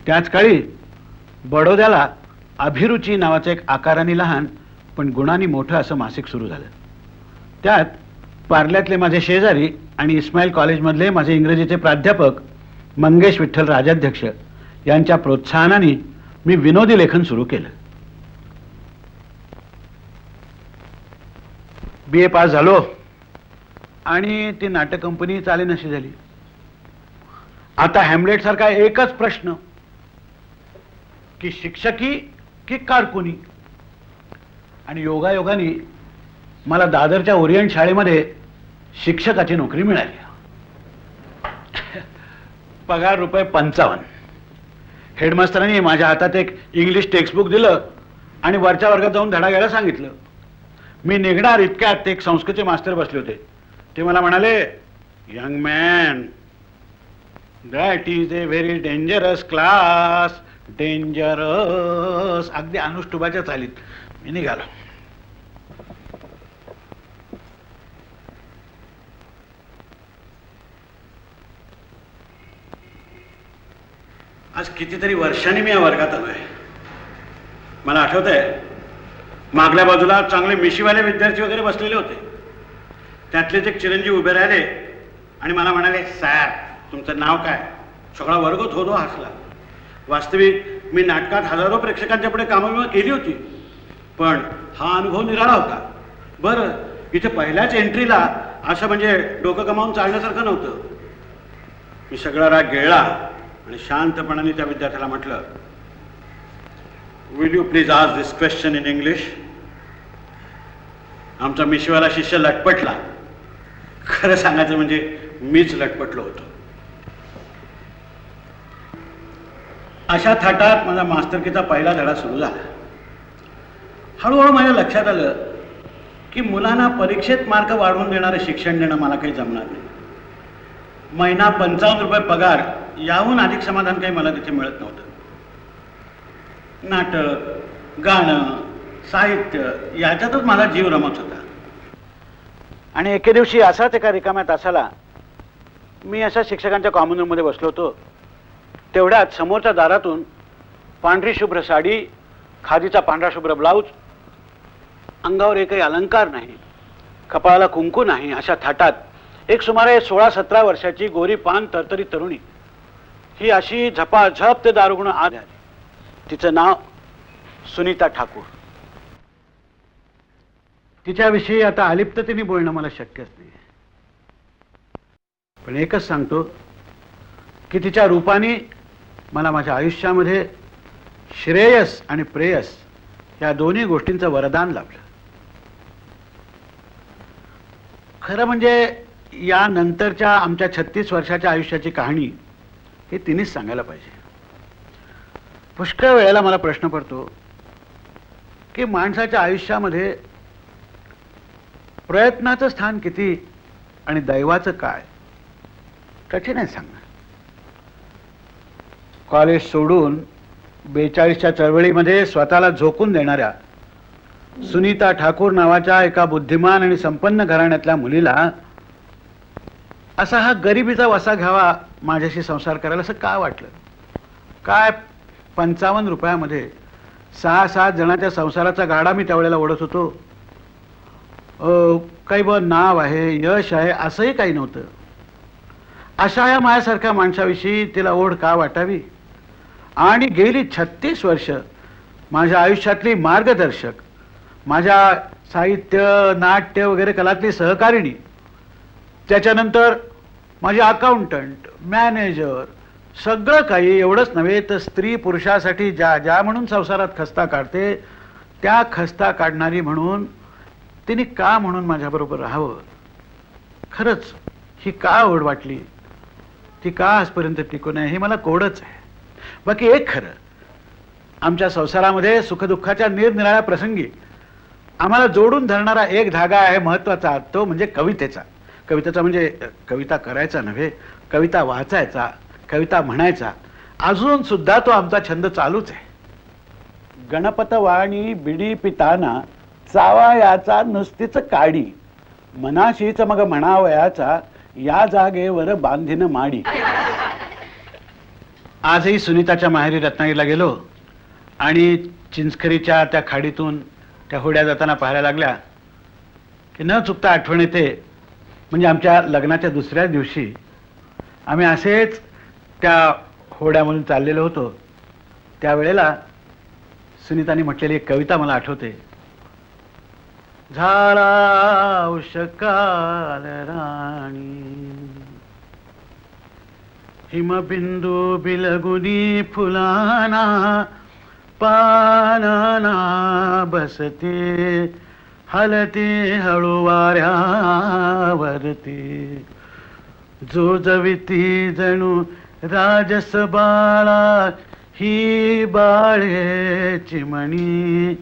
त्याच काळी बडोद्याला अभिरुची नावाचं एक आकाराने लहान पण गुणांनी मोठं असं मासिक सुरू झालं. त्यात पार्ल्यातले माझे शेजारी आणि इस्माईल कॉलेजमधले माझे इंग्रजीचे प्राध्यापक मंगेश विठ्ठल राजाध्यक्ष यांच्या प्रोत्साहनाने मी विनोदी लेखन सुरू केलं. BA पास झालो आणि ती नाटक कंपनी चालेनाशी झाली. आता हॅमलेट सारखा एकच प्रश्न की शिक्षकी की कारकुनी. आणि योगायोगाने मला दादरच्या ओरिएंट शाळेमध्ये शिक्षकाची नोकरी मिळाली. पगार ₹55. हेडमास्टरांनी माझ्या हातात एक इंग्लिश टेक्स्टबुक दिलं आणि वरच्या वर्गात जाऊन धडा घ्यायला सांगितलं. मी निघणार इतक्यात एक संस्कृतचे मास्टर बसले होते. ते मला म्हणाले, young man, that is a very dangerous class, dangerous. अगदी अनुष्टुबाच्या चालीत मी निघालो. आज कितीतरी वर्षांनी मी या वर्गात आलोय. मला आठवत आहे मागल्या बाजूला चांगले मिशीवाले विद्यार्थी वगैरे बसलेले होते. त्यातलेच एक चिरंजीव उभे राहिले आणि मला म्हणाले, सर तुमचं नाव काय? सगळा वर्ग थोडो हसला. वास्तविक मी नाटकात हजारो प्रेक्षकांच्या पुढे कामं केली होती पण हा अनुभव निराळा होता. बरं, इथे पहिल्याच एंट्रीला असं म्हणजे डोकं कमावून चालण्यासारखं नव्हतं. मी सगळा राग गिळला आणि शांतपणाने त्या विद्यार्थ्याला म्हटलं, will you please ask this question in English. आमचा मिशीवाला शिष्य लटपटला. खरं सांगायचं म्हणजे मीच लटपटलो होतो. अशा थाटात माझा मास्तरकीचा पहिला धडा सुरू झाला. हळूहळू माझ्या लक्षात आलं की मुलांना परीक्षेत मार्क वाढवून देणारं शिक्षण देणं मला काही जमणार नाही. महिना ₹55 पगार याहून अधिक समाधान काही मला तिथे मिळत नव्हतं. नाटक, गाणं, साहित्य याच्यातच मला जीव रमत होता. आणि एके दिवशी असाच एका रिकाम्या तासाला मी अशा शिक्षकांच्या कॉमन रूममध्ये बसलो होतो. तेवढ्यात समोरच्या दारातून पांढरी शुभ्र साडी, खादीचा पांढरा शुभ्र ब्लाऊज, अंगावर एकही अलंकार नाही, कपाळाला कुंकू नाही, अशा थाटात एक सुमारे 16-17 वर्षाची गोरी पान तरतरी तरुणी ही अशी झपाझप ते दारुगुण आत आली. तिचं नाव सुनीता ठाकूर. तिच्याविषयी आता अलिप्ततेने बोलणं मला शक्यच नाही. पण एकच सांगतो की तिच्या रूपाने मला माझ्या आयुष्यामध्ये श्रेयस आणि प्रेयस या दोन्ही गोष्टींचं वरदान लाभलं. खरं म्हणजे या नंतरच्या आमच्या 36 वर्षाच्या आयुष्याची कहाणी हे तिनेच सांगायला पाहिजे. पुष्कळ वेळेला मला प्रश्न पडतो की माणसाच्या आयुष्यामध्ये प्रयत्नाचं स्थान किती आणि दैवाचं काय? कठीण आहे सांगणं. कॉलेज सोडून 42च्या चळवळीमध्ये स्वतःला झोकून देणाऱ्या सुनीता ठाकूर नावाच्या एका बुद्धिमान आणि संपन्न घराण्यातल्या मुलीला असा हा गरिबीचा वसा घ्यावा, माझ्याशी संसार करायला असं का वाटलं? काय 55 रुपयामध्ये 6-7 जणांच्या संसाराचा गाडा मी त्यावेळेला ओढत होतो. काही नाव आहे, यश आहे असंही काही नव्हतं. अशा या माझ्यासारख्या माणसाविषयी तिला ओढ का वाटावी? आणि गेली 36 वर्ष माझ्या आयुष्यातली मार्गदर्शक, माझ्या साहित्य नाट्य वगैरे कलातली सहकारिणी, त्याच्यानंतर माझे अकाउंटंट, मॅनेजर, सगळं काही. एवढंच नव्हे तर स्त्री पुरुषासाठी ज्या म्हणून संसारात खस्ता काढते त्या खस्ता काढणारी म्हणून तिने का म्हणून माझ्याबरोबर राहावं? खरंच ही का ओढ वाटली, ती का आजपर्यंत टिकून आहे, हे मला कोडच आहे. बाकी एक खरं, आमच्या संसारामध्ये सुखदुःखाच्या निरनिराळ्या प्रसंगी आम्हाला जोडून धरणारा एक धागा आहे महत्वाचा, तो म्हणजे कवितेचा. कवितेचा म्हणजे कविता करायचा नव्हे, कविता वाचायचा, कविता म्हणायचा. अजून सुद्धा तो आमचा छंद चालूच आहे. गणपतवाणी बिडी पिताना चावायाचा नुसतीच काडी, मनाशीच मग म्हणावयाचा या जागेवर बांधीन माडी. आजही सुनीताच्या माहेरी रत्नागिरीला गेलो आणि चिंचखरीच्या त्या खाडीतून त्या होड्या जाताना पाहायला लागल्या की न चुकता आठवण येते. म्हणजे आमच्या लग्नाच्या दुसऱ्या दिवशी आम्ही असेच त्या होड्यामधून चाललेलो होतो. त्यावेळेला सुनीताने म्हटलेली एक कविता मला आठवते. झाला उषकाल राणी, हिमबिंदू बिलगुनी फुलाना, पानाना बसते हलते हळू वाऱ्यावरती, जो जविती जणू राजस बाळा, ही बाळे चिमणी,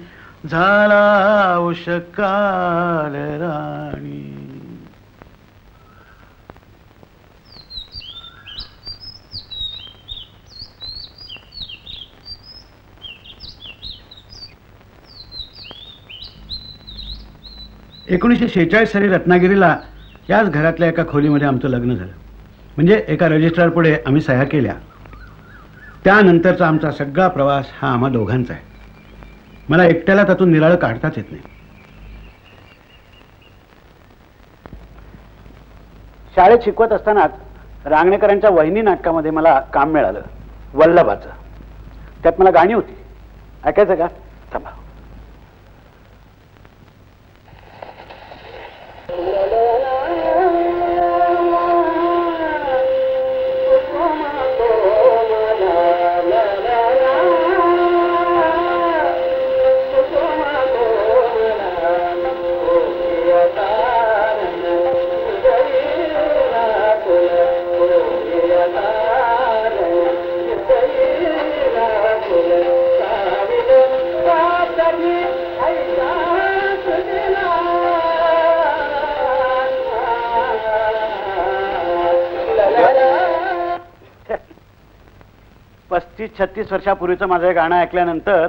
झाला उषकाल राणी. एकोणीसशे 46 साली रत्नागिरीला याच घरातल्या एका खोलीमध्ये आमचं लग्न झालं. म्हणजे एका रजिस्ट्रार पुढे आम्ही सह्या केल्या. त्यानंतरचा आमचा सगळा प्रवास हा आम्हा दोघांचा आहे. मला एकट्याला त्यातून निराळं काढताच येत नाही. शाळेत शिकवत असतानाच रांगणेकरांच्या वहिनी नाटकामध्ये मला काम मिळालं, वल्लभाचं. त्यात मला गाणी होती. ऐकायचं का? थांबा. पस्तीस 36 वर्षापूर्वीचं माझं हे गाणं ऐकल्यानंतर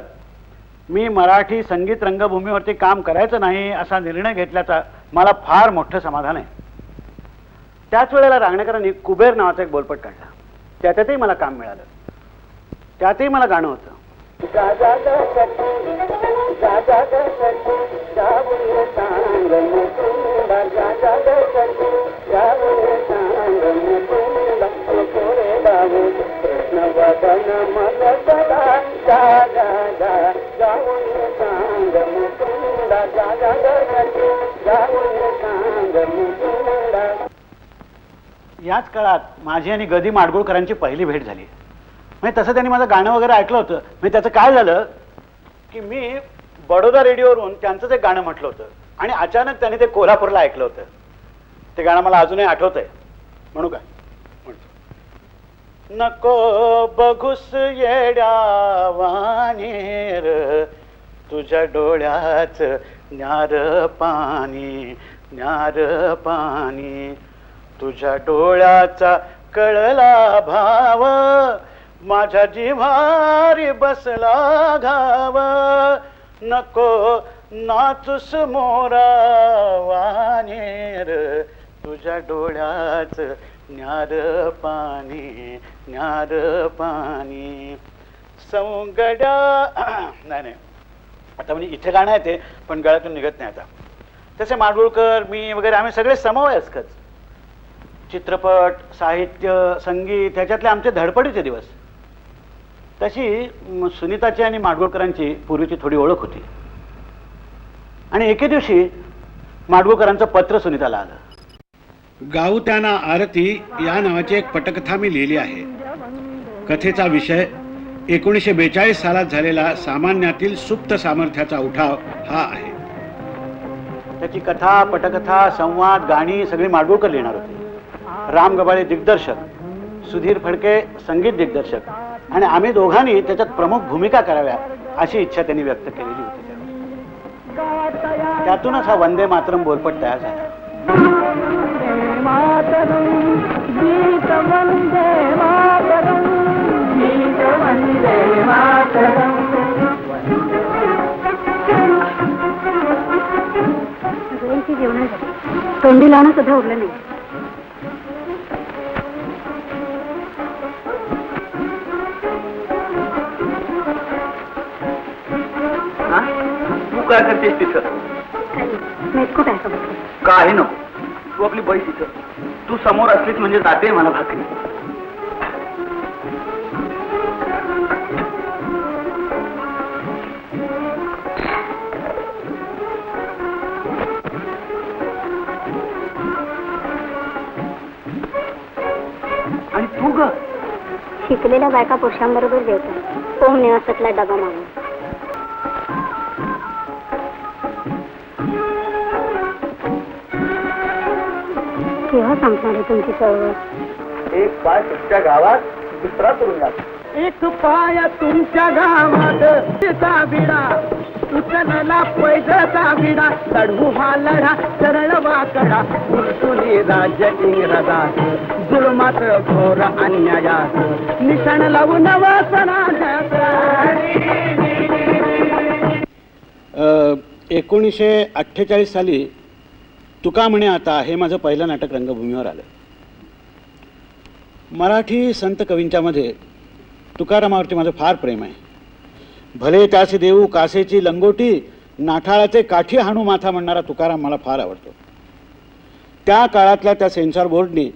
मी मराठी संगीत रंगभूमीवरती काम करायचं नाही असा निर्णय घेतल्याचा मला फार मोठं समाधान आहे. त्याच वेळेला रांगणेकरांनी कुबेर नावाचा एक बोलपट काढला. त्यातही मला काम मिळालं. त्यातही मला गाणं होतं. याच काळात माझी आणि गदी माडगुळकरांची पहिली भेट झाली. म्हणजे तसं त्यांनी माझं गाणं वगैरे ऐकलं होतं. म्हणजे त्याचं काय झालं की मी बडोदा रेडिओवरून त्यांचंच एक गाणं म्हटलं होतं आणि अचानक त्यांनी ते कोल्हापूरला ऐकलं होतं. ते गाणं मला अजूनही आठवत आहे. म्हणू काय? नको बघूस येड्या वाणीर, तुझ्या डोळ्याच न्यार पाणी, न्यार पाणी, तुझ्या डोळ्याचा कळला भाव, माझ्या जिव्हारी बसला घाव. नको नाचूस मोरा वाणीर, तुझ्या डोळ्याच न्यार पाणी, न्यार पाणी. सौगड नाही आता म्हणजे इथे गाणं आहे ते पण गळ्यातून निघत नाही आता. तसे माडगुळकर मी वगैरे आम्ही सगळे समवयस्कच. चित्रपट साहित्य संगीत ह्याच्यातले आमचे धडपडीचे दिवस. तशी सुनीताची आणि माडगुळकरांची पूर्वीची थोडी ओळख होती. आणि एके दिवशी माडगुळकरांचं पत्र सुनीताला आलं. गाऊ त्यांना आरती या नावाची एक पटकथा मी लिहिली आहे. कथेचा विषय 1942 सालात झालेला सामान्यातील सुप्त सामर्थ्याचा उठाव हा आहे. त्याची कथा पटकथा संवाद गाणी सगळी माडगुळकर लिहिणार होते. राम गबाळे दिग्दर्शक, सुधीर फडके संगीत दिग्दर्शक आणि आम्ही दोघांनी त्याच्यात प्रमुख भूमिका कराव्या अशी इच्छा त्यांनी व्यक्त केलेली होती. त्यातूनच हा वंदे मातरम बोलपट तयार झाला. जेवण तोंडी लावणं सुद्धा उरलं नाही. तू काय करतेस तिथं? मेटकूट आहे का? काही नको, तू आपली बैस तिथं. तू समोर असलीच म्हणजे जाते मला भाकरी. आणि तू ग शिकलेल्या बायका पुरुषांबरोबर जेवतात. पोहून निवासातला डबा मागून. केव्हा संपणार आहे तुमची चळवळ? एक पाय तुमच्या गावात दुसरा करून जा. एक पाय तुमच्या गावात विडा उचलला पैजाचा विडा लढू हा लढा सरळ वाकडा उलटुली राज्य इंग्रजात जुलमात घोर अन्यायात निशाण लावून वासनात. 1948 साली तुका म्हणे आता हे माझं पहिलं नाटक रंगभूमीवर आलं. मराठी संत कवींच्या मध्ये तुकारामावरती माझं फार प्रेम आहे. भले त्याचे देऊ कासेची लंगोटी नाठाळाचे काठी हाणू माथा म्हणणारा तुकाराम मला फार आवडतो. त्या काळातल्या त्या सेन्सॉर बोर्डनी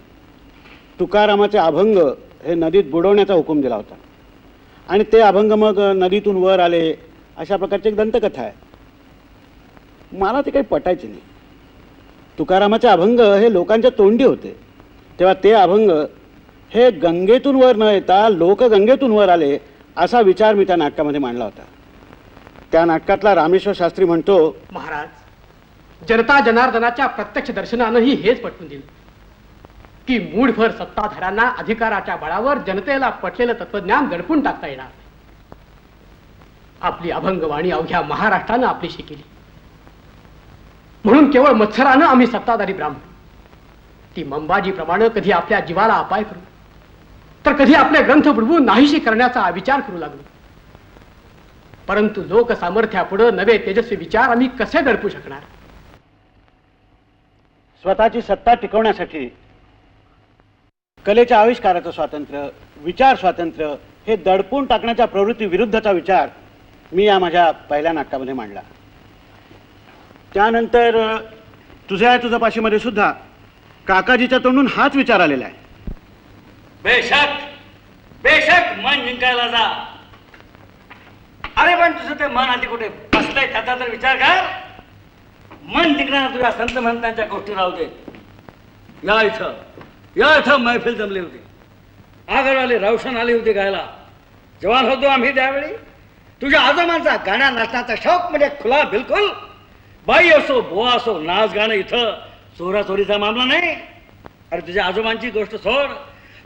तुकारामाचे अभंग हे नदीत बुडवण्याचा हुकूम दिला होता आणि ते अभंग मग नदीतून वर आले अशा प्रकारची एक दंतकथा आहे. मला ते काही पटायचे नाही. तुकारामाचे अभंग हे लोकांच्या तोंडी होते तेव्हा ते अभंग हे गंगेतून वर न येता लोकगंगेतून वर आले असा विचार मी त्या नाटकामध्ये मांडला होता. त्या नाटकातला रामेश्वर शास्त्री म्हणतो, महाराज, जनता जनार्दनाच्या प्रत्यक्ष दर्शनानंही हेच पटवून दिलं की मूढभर सत्ताधाऱ्यांना अधिकाराच्या बळावर जनतेला पटलेलं तत्वज्ञान दडपून टाकता येणार. आपली अभंगवाणी अवघ्या महाराष्ट्रानं आपलीशी केली म्हणून केवळ मत्सरानं आम्ही सत्ताधारी ब्राह्मण ती मंबाजीप्रमाणे कधी आपल्या जीवाला अपाय करू तर कधी आपले ग्रंथ बुडवून नाहीशी करण्याचा विचार करू लागलो. परंतु लोक सामर्थ्यापुढे नवे तेजस्वी विचार आम्ही कसे दडपू शकणार? स्वतःची सत्ता टिकवण्यासाठी कलेच्या आविष्काराचं स्वातंत्र्य, विचार स्वातंत्र्य हे दडपून टाकण्याच्या प्रवृत्ती विरुद्धचा विचार मी या माझ्या पहिल्या नाटकामध्ये मांडला. त्यानंतर तुझ्या तुझपाशीमध्ये सुद्धा काकाजीच्या तोंडून हाच विचार आलेला आहे. बेशक बेशक मन जिंकायला जा. अरे पण तुझं ते मन आधी कुठे बसलंय त्याचा तर विचार कर. मन जिंकणार तुझ्या संत महंतांच्या गोष्टी राहू दे. या इथं मैफिल जमली होती. आगरवाले रौशन आली होती गायला. जवान होतो आम्ही त्यावेळी. तुझ्या आजोबांचा गाण्या नाचण्याचा शौक म्हणजे खुला बिलकुल. बाई असो बोवा असो नाच गाणं इथं चोराचोरीचा मामला नाही. अरे तुझ्या आजोबांची गोष्ट सोड.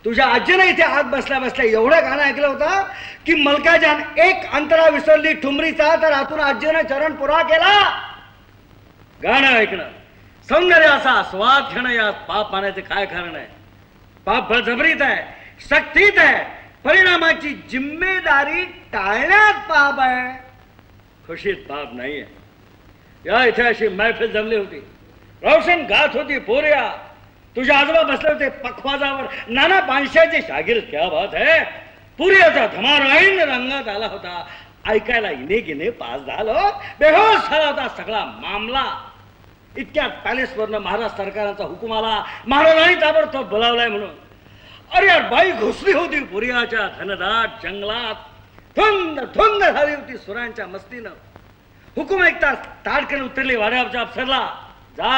तुझ्या आजीनं इथे आत बसल्या बसल्या एवढं गाणं ऐकलं होतं की मलकाजान एक अंतरा विसरली ठुमरीचा तर आतून आजीनं चरण पुरा केला. गाणं ऐकणं, सौंदर्याचा स्वाद घेणं यात पाप मानायचं काय कारण आहे? पाप बळजबरीत आहे, सक्तीत आहे. परिणामाची जिम्मेदारी टाळण्यात पाप आहे, खुशीत पाप नाहीये. या इथे अशी मैफिल जमली होती. रोशन गात होती पोऱ्या. तुझे आजोबा बसले होते पखवाजावर. नाना पानशाचे शागीर. क्या बात है. पुरियाचा धमाराईन रंगात आला होता. ऐकायला इने गिने 5-10 लोक बेहोश झाला होता सगळा मामला. इतक्यात पॅलेसवरनं महाराज सरकारांचा हुकूम आला. महाराजांनी ताबडतोब बोलावलाय म्हणून. अरे यार, बाई घुसली होती पुरियाच्या घनदाट जंगलात. थुंद थुंद झाली होती सुरांच्या मस्तीनं. हुकूम ऐकताच ताडकन उतरली वाड्यावरच्या अफसरला. जा,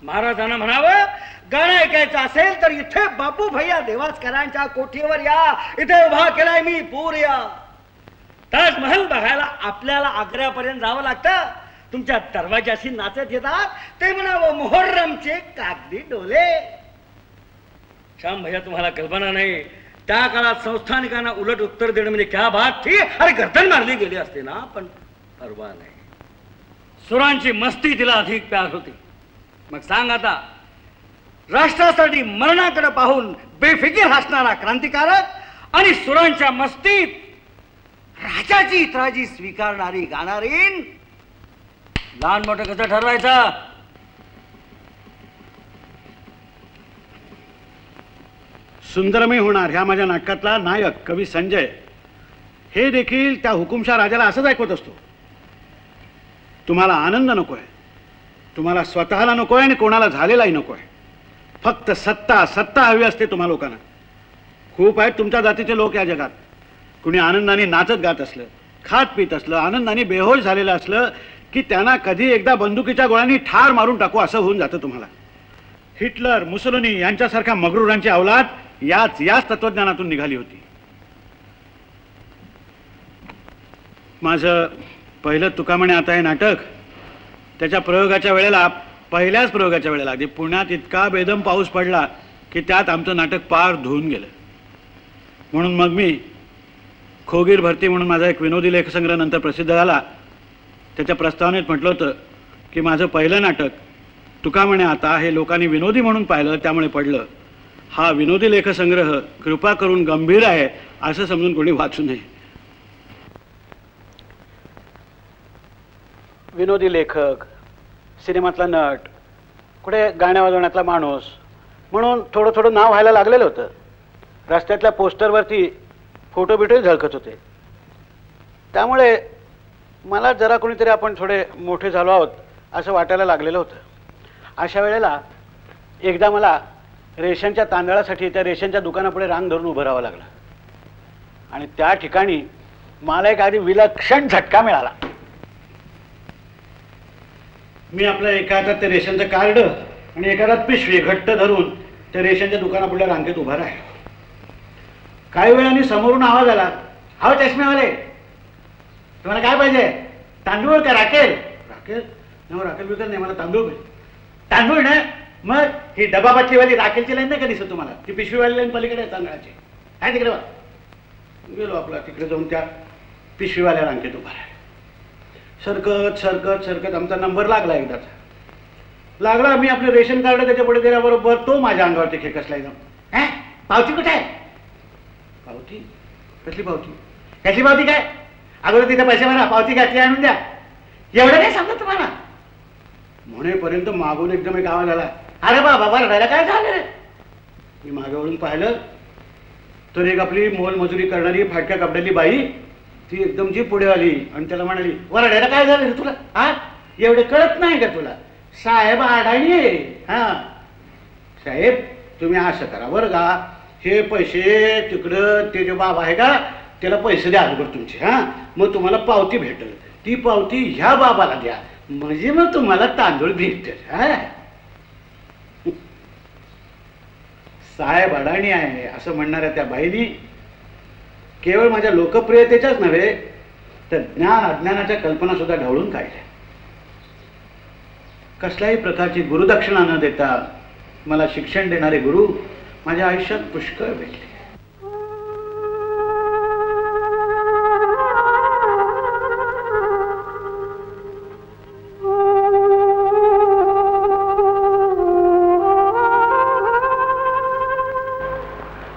महाराजांना म्हणावं, गाणं ऐकायचं असेल तर इथे बापू भैया देवासकरांच्या कोठीवर या. इथे उभा केलाय मी पुरिया. ताजमहल बघायला आपल्याला आग्र्यापर्यंत जावं लागतं. तुमच्या दरवाजाशी नाचत येतात ते म्हणावं मोहर्रमचे कागदी डोले. श्याम भैया, तुम्हाला कल्पना नाही, त्या काळात संस्थानिकांना उलट उत्तर देणं म्हणजे क्या बात थी. अरे गर्दन मारली गेली असते ना, पण परवा नाही. सुरांची मस्ती तिला अधिक प्यार होती. मग सांग आता, राष्ट्रासाठी मरणाकडे पाहून बेफिकीर हसणारा क्रांतिकारक आणि सुरांच्या मस्तीत राजाची इतराजी स्वीकारणारी गाणारीन, लहान मोठं कसं ठरवायचं? सुंदरमय होणार ह्या माझ्या नाटकातला नायक कवी संजय हे देखील त्या हुकुमशाह राजाला असंच ऐकवत असतो. तुम्हाला आनंद नकोय, तुम्हाला स्वतःला नकोय आणि कोणाला झालेलाही नकोय. फक्त सत्ता सत्ता हवी असते तुम्हा लोकांना. खूप आहेत तुमच्या जातीचे लोक या जगात. कुणी आनंदाने नाचत गात असलं, खात पित असलं, आनंदाने बेहोश झालेलं असलं की त्यांना कधी एकदा बंदुकीच्या गोळ्यांनी ठार मारून टाकू असं होऊन जातं तुम्हाला. हिटलर, मुसोलिनी यांच्यासारख्या मगरुरांची अवलाद याच तत्वज्ञानातून निघाली होती. माझं पहिलं तुका म्हणे आता हे नाटक, त्याच्या प्रयोगाच्या वेळेला, पहिल्याच प्रयोगाच्या वेळेला अगदी पुण्यात इतका बेदम पाऊस पडला की त्यात आमचं नाटक पार धुवून गेलं. म्हणून मग मी खोगीर भरती म्हणून माझा एक विनोदी लेखसंग्रह नंतर प्रसिद्ध झाला, त्याच्या प्रस्तावनेत म्हटलं होतं की माझं पहिलं नाटक तुका म्हणे आता हे लोकांनी विनोदी म्हणून पाहिलं त्यामुळे पडलं. हा विनोदी लेखसंग्रह कृपा करून गंभीर आहे असं समजून कोणी वाचू नये. विनोदी लेखक, सिनेमातला नट, कुठे गाण्या वाजवण्यातला माणूस म्हणून थोडं थोडं नाव व्हायला लागलेलं होतं. रस्त्यातल्या पोस्टरवरती फोटो बिटोही झळकत होते. त्यामुळे मला जरा कोणीतरी आपण थोडे मोठे झालो आहोत असं वाटायला लागलेलं होतं. अशा वेळेला एकदा मला रेशनच्या तांदळासाठी त्या रेशनच्या दुकानापुढे रांग धरून उभं राहावं लागलं. आणि त्या ठिकाणी मला एक आधी विलक्षण झटका मिळाला. मी आपल्या एका हातात ते रेशनचं कार्ड आणि एका हातात पिशवी घट्ट धरून त्या रेशनच्या दुकानापुढल्या रांगेत उभा राहिलो. काही वेळाने समोरून आवाज आला, हा चष्मेवाले, तुम्हाला काय पाहिजे? तांदूळ का राखेल? राखेल राखेल बिकेल नाही, मला तांदूळ पाहिजे. तांदूळ ना, मग ही डबा बाटलीवाली राखेलची लाईन नाही का दिसत तुम्हाला? ती पिशवीवाली लाईन पलीकडे आहे तांदळाची. आहे तिकडे. गेलो आपला तिकडे जाऊन त्या पिशवीवाल्या रांगेत उभा राहिलो. सरकत सरकत सरकत आमचा नंबर लागला. एकदाचा लागला. मी आपलं रेशन कार्ड त्याच्या पुढे गेल्याबरोबर तो माझ्या अंगावरती खेकसला एकदम. पावती कुठे आहे? पावती? कसली पावती? कसली पावती काय? अगोदर तिथे पैसे भरा, पावती घातली आणून द्या. एवढं काय सांगत तुम्हाला? म्हणेपर्यंत मागून एकदम एक आवाज आला, अरे बाबा रडायला काय झालं? मी मागे वळून पाहिलं तर एक आपली मोलमजुरी करणारी फाटक्या कपड्यातली बाई ती एकदम जी पुढे आली आणि त्याला म्हणाली, रडायला काय झालं रे तुला? हा, एवढे कळत नाही का तुला? साहेब अडाणी आहे. हा साहेब, तुम्ही असं करा बरं का, हे पैसे तिकडं ते जो बाबा आहे का त्याला पैसे द्या अगोदर तुमचे. हा, मग तुम्हाला पावती भेटेल. ती पावती ह्या बाबाला द्या म्हणजे मग तुम्हाला तांदूळ भेटतील. हा, साहेब अडाणी आहे असं म्हणणाऱ्या त्या बाईनी केवळ माझ्या लोकप्रियतेच्याच नव्हे तर ज्ञान अज्ञानाच्या कल्पना सुद्धा ढवळून काढल्या. कसल्याही प्रकारची गुरुदक्षिणा न देता मला शिक्षण देणारे गुरु माझ्या आयुष्यात पुष्कळ भेटले.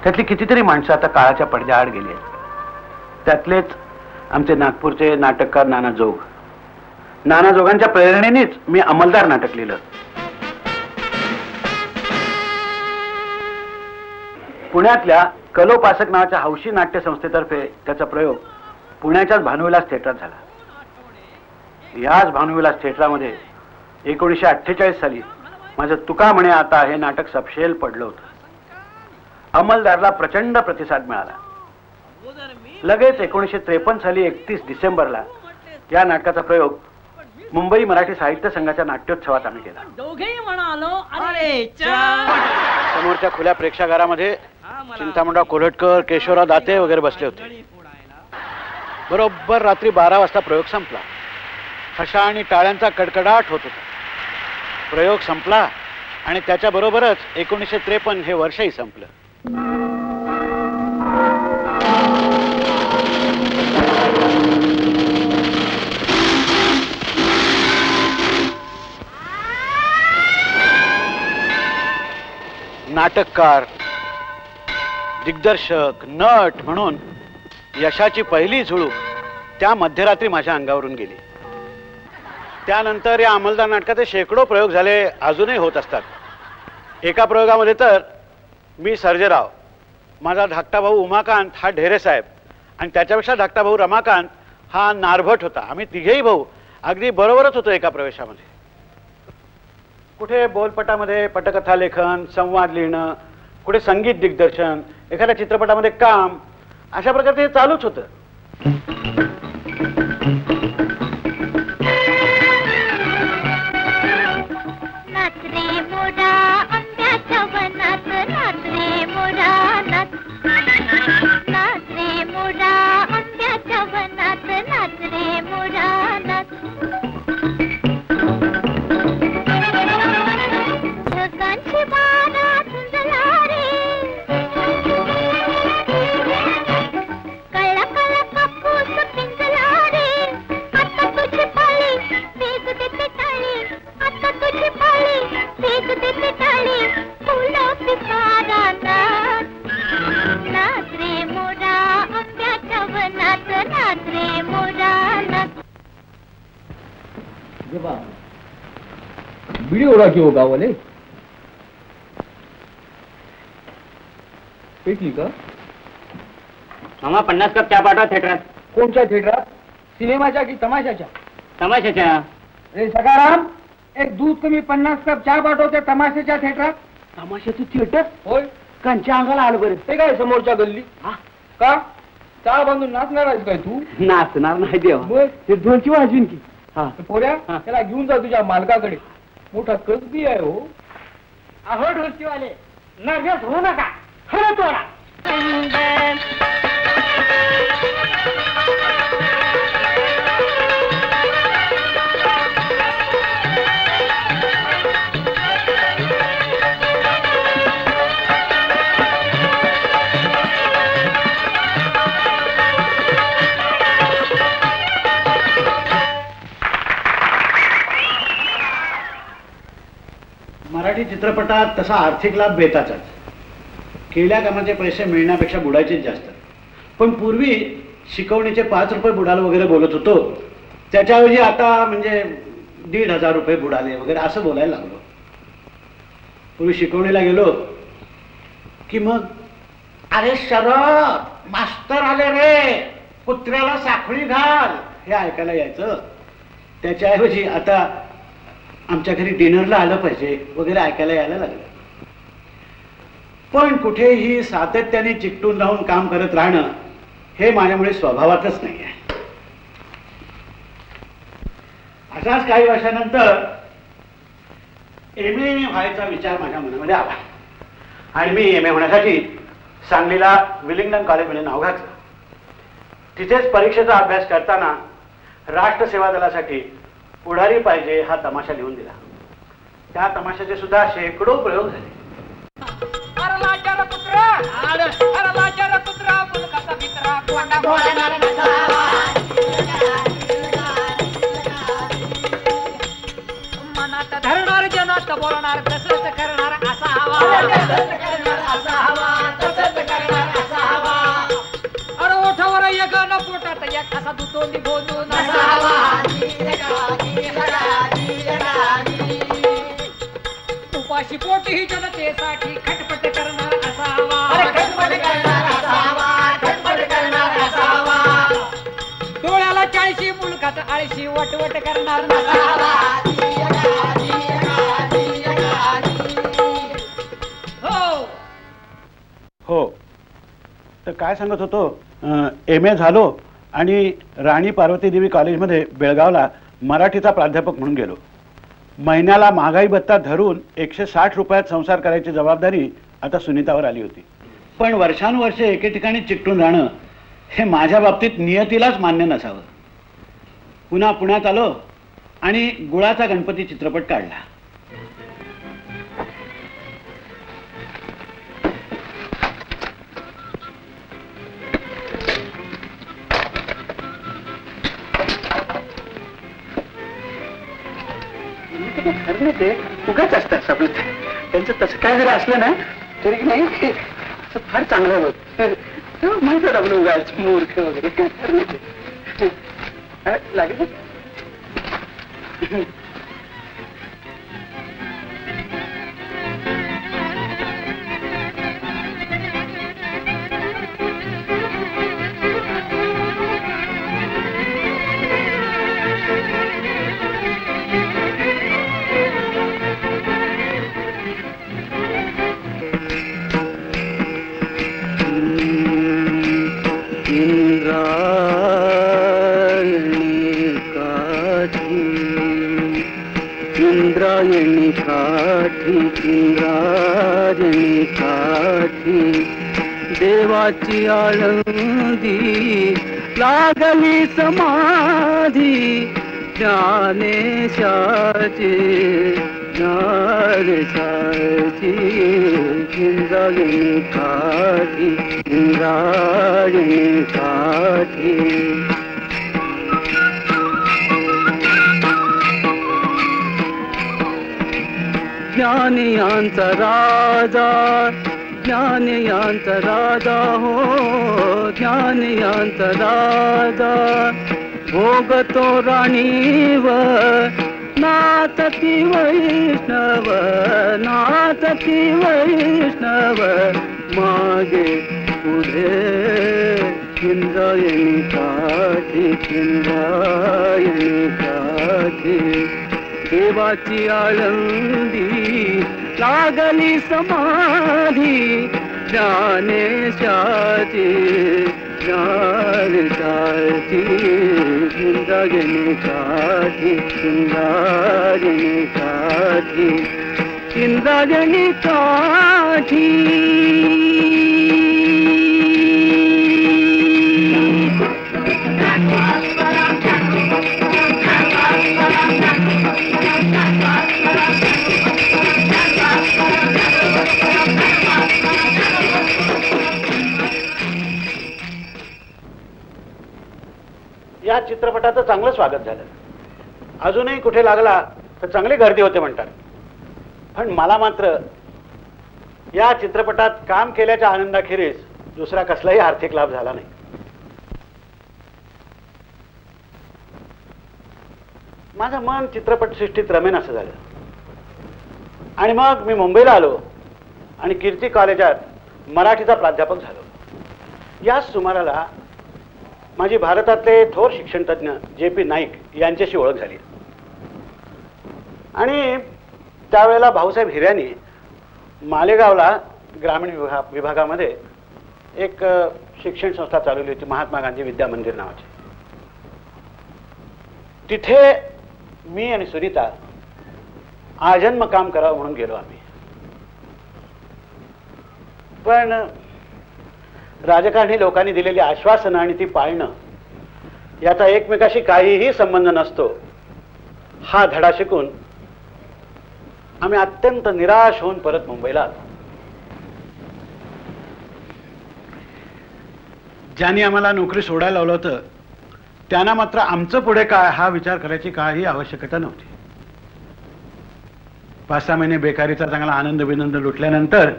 त्यातली कितीतरी माणसं आता काळाच्या पडद्याआड गेली आहेत. त्यातलेच आमचे नागपूरचे नाटककार नाना जोग. नाना जोगांच्या प्रेरणेनेच मी अंमलदार नाटक लिहिलं. पुण्यातल्या कलोपासक नावाच्या हौशी नाट्य संस्थेतर्फे त्याचा प्रयोग पुण्याच्याच भानुविलास थिएटरात झाला. याच भानुविलास थिएटरामध्ये 1948 साली माझं तुका म्हणे आता हे नाटक सपशेल पडलं होतं. अंमलदारला प्रचंड प्रतिसाद मिळाला. लगेच 1953 साली 31 डिसेंबरला या नाटकाचा प्रयोग मुंबई मराठी साहित्य संघाच्या नाट्योत्सवात आम्ही केला. समोरच्या खुल्या प्रेक्षागारामध्ये चिंतामणराव कोल्हटकर, केशवराव दाते वगैरे बसले होते. बरोबर रात्री 12 वाजता प्रयोग संपला. हशा आणि टाळ्यांचा कडकडाट होत होता. प्रयोग संपला आणि त्याच्याबरोबरच 1953 हे वर्षही संपलं. नाटककार, दिग्दर्शक, नट म्हणून यशाची पहिली झुळूक त्या मध्यरात्री माझ्या अंगावरून गेली. त्यानंतर या अंमलदार नाटकाचे शेकडो प्रयोग झाले, अजूनही होत असतात. एका प्रयोगामध्ये तर मी सर्जेराव, माझा धाकटा भाऊ उमाकांत हा ढेरे साहेब आणि त्याच्यापेक्षा धाकटा भाऊ रमाकांत हा नारभट होता. आम्ही तिघेही भाऊ अगदी बरोबरच होतो एका प्रवेशामध्ये. कुठे बोलपटामध्ये पटकथा लेखन, संवाद लिहिणं, कुठे संगीत दिग्दर्शन, एखाद्या चित्रपटामध्ये काम, अशा प्रकारचे हे चालूच होतं. बिडी ओढा की हो गावाले पेटली का? मामा 50 कप चहा पाठवा थिएटरात. कोणत्या थिएटरात? सिनेमाच्या की तमाशाच्या? तमाशाच्या. रे सकाराम, एक दूध कमी 50 कप चहा पाठवते तमाशाच्या थिएटरात. तमाशाचं थिएटर? होय. कांच्या अंगाला आलं बरं. ते काय समोरच्या गल्ली? का चहा बांधून नाचणार आहेस काय तू? नाचणार नाही देवा, ते ढोलची वाजवीन की. पोऱ्या त्याला घेऊन जा तुझ्या मालकाकडे. मोठा कसबी आहे हो. अहो ढोलकीवाले, नर्वस होऊ नका, खरं तोडा. मराठी चित्रपटात तसा आर्थिक लाभ बेताचाच. केल्या कामाचे पैसे मिळण्यापेक्षा बुडायचेच जास्त. पण पूर्वी शिकवणीचे 5 रुपये बुडाले वगैरे बोलत होतो, त्याच्याऐवजी आता म्हणजे 1,500 रुपये बुडाले वगैरे असं बोलायला लागलो. पूर्वी शिकवणीला गेलो की मग अरे शरद मास्तर आले रे, कुत्र्याला साखळी घाल, हे ऐकायला यायचं. त्याच्याऐवजी आता आमच्या घरी डिनरला आलं पाहिजे वगैरे ऐकायला यायला लागलं. पण कुठेही सातत्याने चिकटून राहून काम करत राहणं हे माझ्यामुळे स्वभावातच नाही आहे. अशाच काही वर्षानंतर MA व्हायचा विचार माझ्या मनामध्ये आला आणि मी MA होण्यासाठी सांगलीला विलिंग्डन कॉलेजमध्ये नाव घातलं. तिथेच परीक्षेचा अभ्यास करताना राष्ट्रसेवा दलासाठी पुढारी पाहिजे हा तमाशा लिहून दिला. त्या तमाशाचे सुद्धा शेकडो प्रयोग झाले. मनात धरणार जनात बोलणार तसंच करणार असा हवा. अरे ओठावर एक न पोटात एक असा दुतोंडी बोलून असा हवा. उपाशी पोटी जनतेसाठी खटपट करणार असा हवा. शेवट करणार नसावा. हो, तर काय सांगत होतो, MA झालो आणि राणी पार्वती देवी कॉलेजमध्ये बेळगावला मराठीचा प्राध्यापक म्हणून गेलो. महिन्याला महागाई भत्ता धरून 160 रुपयात संसार करायची जबाबदारी आता सुनीतावर आली होती. पण वर्षानुवर्षे एके ठिकाणी चिकटून राहणं हे माझ्या बाबतीत नियतीलाच मान्य नसावं. पुन्हा पुण्यात आलो आणि गुळाचा गणपती चित्रपट काढला. ठरले ते उगाच असतात सगळं. त्यांचं तसं काय जरी असलं ना तरी नाही फार चांगलं होत. माहित होत आपलं उगाच मूर्ख वगैरे काय ठरले ते लागेल. इंद्रायणी काठी देवाची आळंदी लागली समाधी ज्ञानेशाची इंद्रायणी काठी ज्ञानियांचा राजा हो ज्ञानियांचा राजा भोगतो राणीवर नाचती वैष्णव मागे पुढे इंद्रायणी काठी देवाची आळंदी लागली समाधी ज्ञानेशाची इंद्रायणी काठी. या चित्रपटाचं चांगलं स्वागत झालं. अजूनही कुठे लागला तर चांगली गर्दी होते म्हणतात. पण मला मात्र या चित्रपटात काम केल्याच्या आनंदाखेरीज दुसरा कसलाही आर्थिक लाभ झाला नाही. माझं मन चित्रपटसृष्टीत रमेन असं झालं. आणि मग मी मुंबईला आलो आणि कीर्ती कॉलेजात मराठीचा प्राध्यापक झालो. याच सुमाराला माझी भारतातले थोर शिक्षणतज्ञ JP नाईक यांच्याशी ओळख झाली. आणि त्यावेळेला भाऊसाहेब हिऱ्यांनी मालेगावला ग्रामीण विभागामध्ये एक शिक्षण संस्था चालवली होती, महात्मा गांधी विद्या मंदिर नावाची. तिथे मी आणि सुनीता आजन्म काम करावं म्हणून गेलो आम्ही. पण राजकारणी लोकांनी दिलेली आश्वासनं आणि ती पाळणं याचा एकमेकाशी काहीही संबंध नसतो हा धडा शिकून आम्ही अत्यंत निराश होऊन परत मुंबईला आलो. ज्यांनी आम्हाला नोकरी सोडायला लावलं होतं त्यांना मात्र आमचं पुढे काय हा विचार करायची काही आवश्यकता नव्हती. 5-6 महिने बेकारीचा चांगला आनंद विनंद लुटल्यानंतर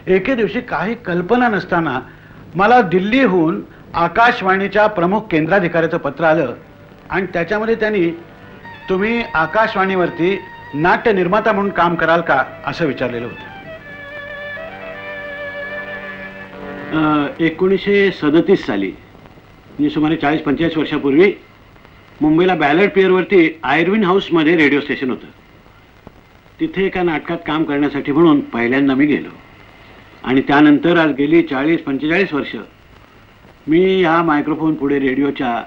एके दिवशी काही कल्पना नसताना मला दिल्लीहून आकाशवाणीच्या प्रमुख केंद्राधिकाऱ्याचं पत्र आलं आणि त्याच्यामध्ये त्यांनी तुम्ही आकाशवाणीवरती नाट्य निर्माता म्हणून काम कराल का असं विचारलेलं होतं. 1937 साली म्हणजे सुमारे 40-45 वर्षापूर्वी मुंबईला बॅलेट पिअरवरती आयर्विन हाऊसमध्ये रेडिओ स्टेशन होतं. तिथे एका नाटकात काम करण्यासाठी म्हणून पहिल्यांदा मी गेलो. आणि त्यानंतर आज गेली 40-45 वर्ष मी ह्या मायक्रोफोन पुढे रेडिओच्या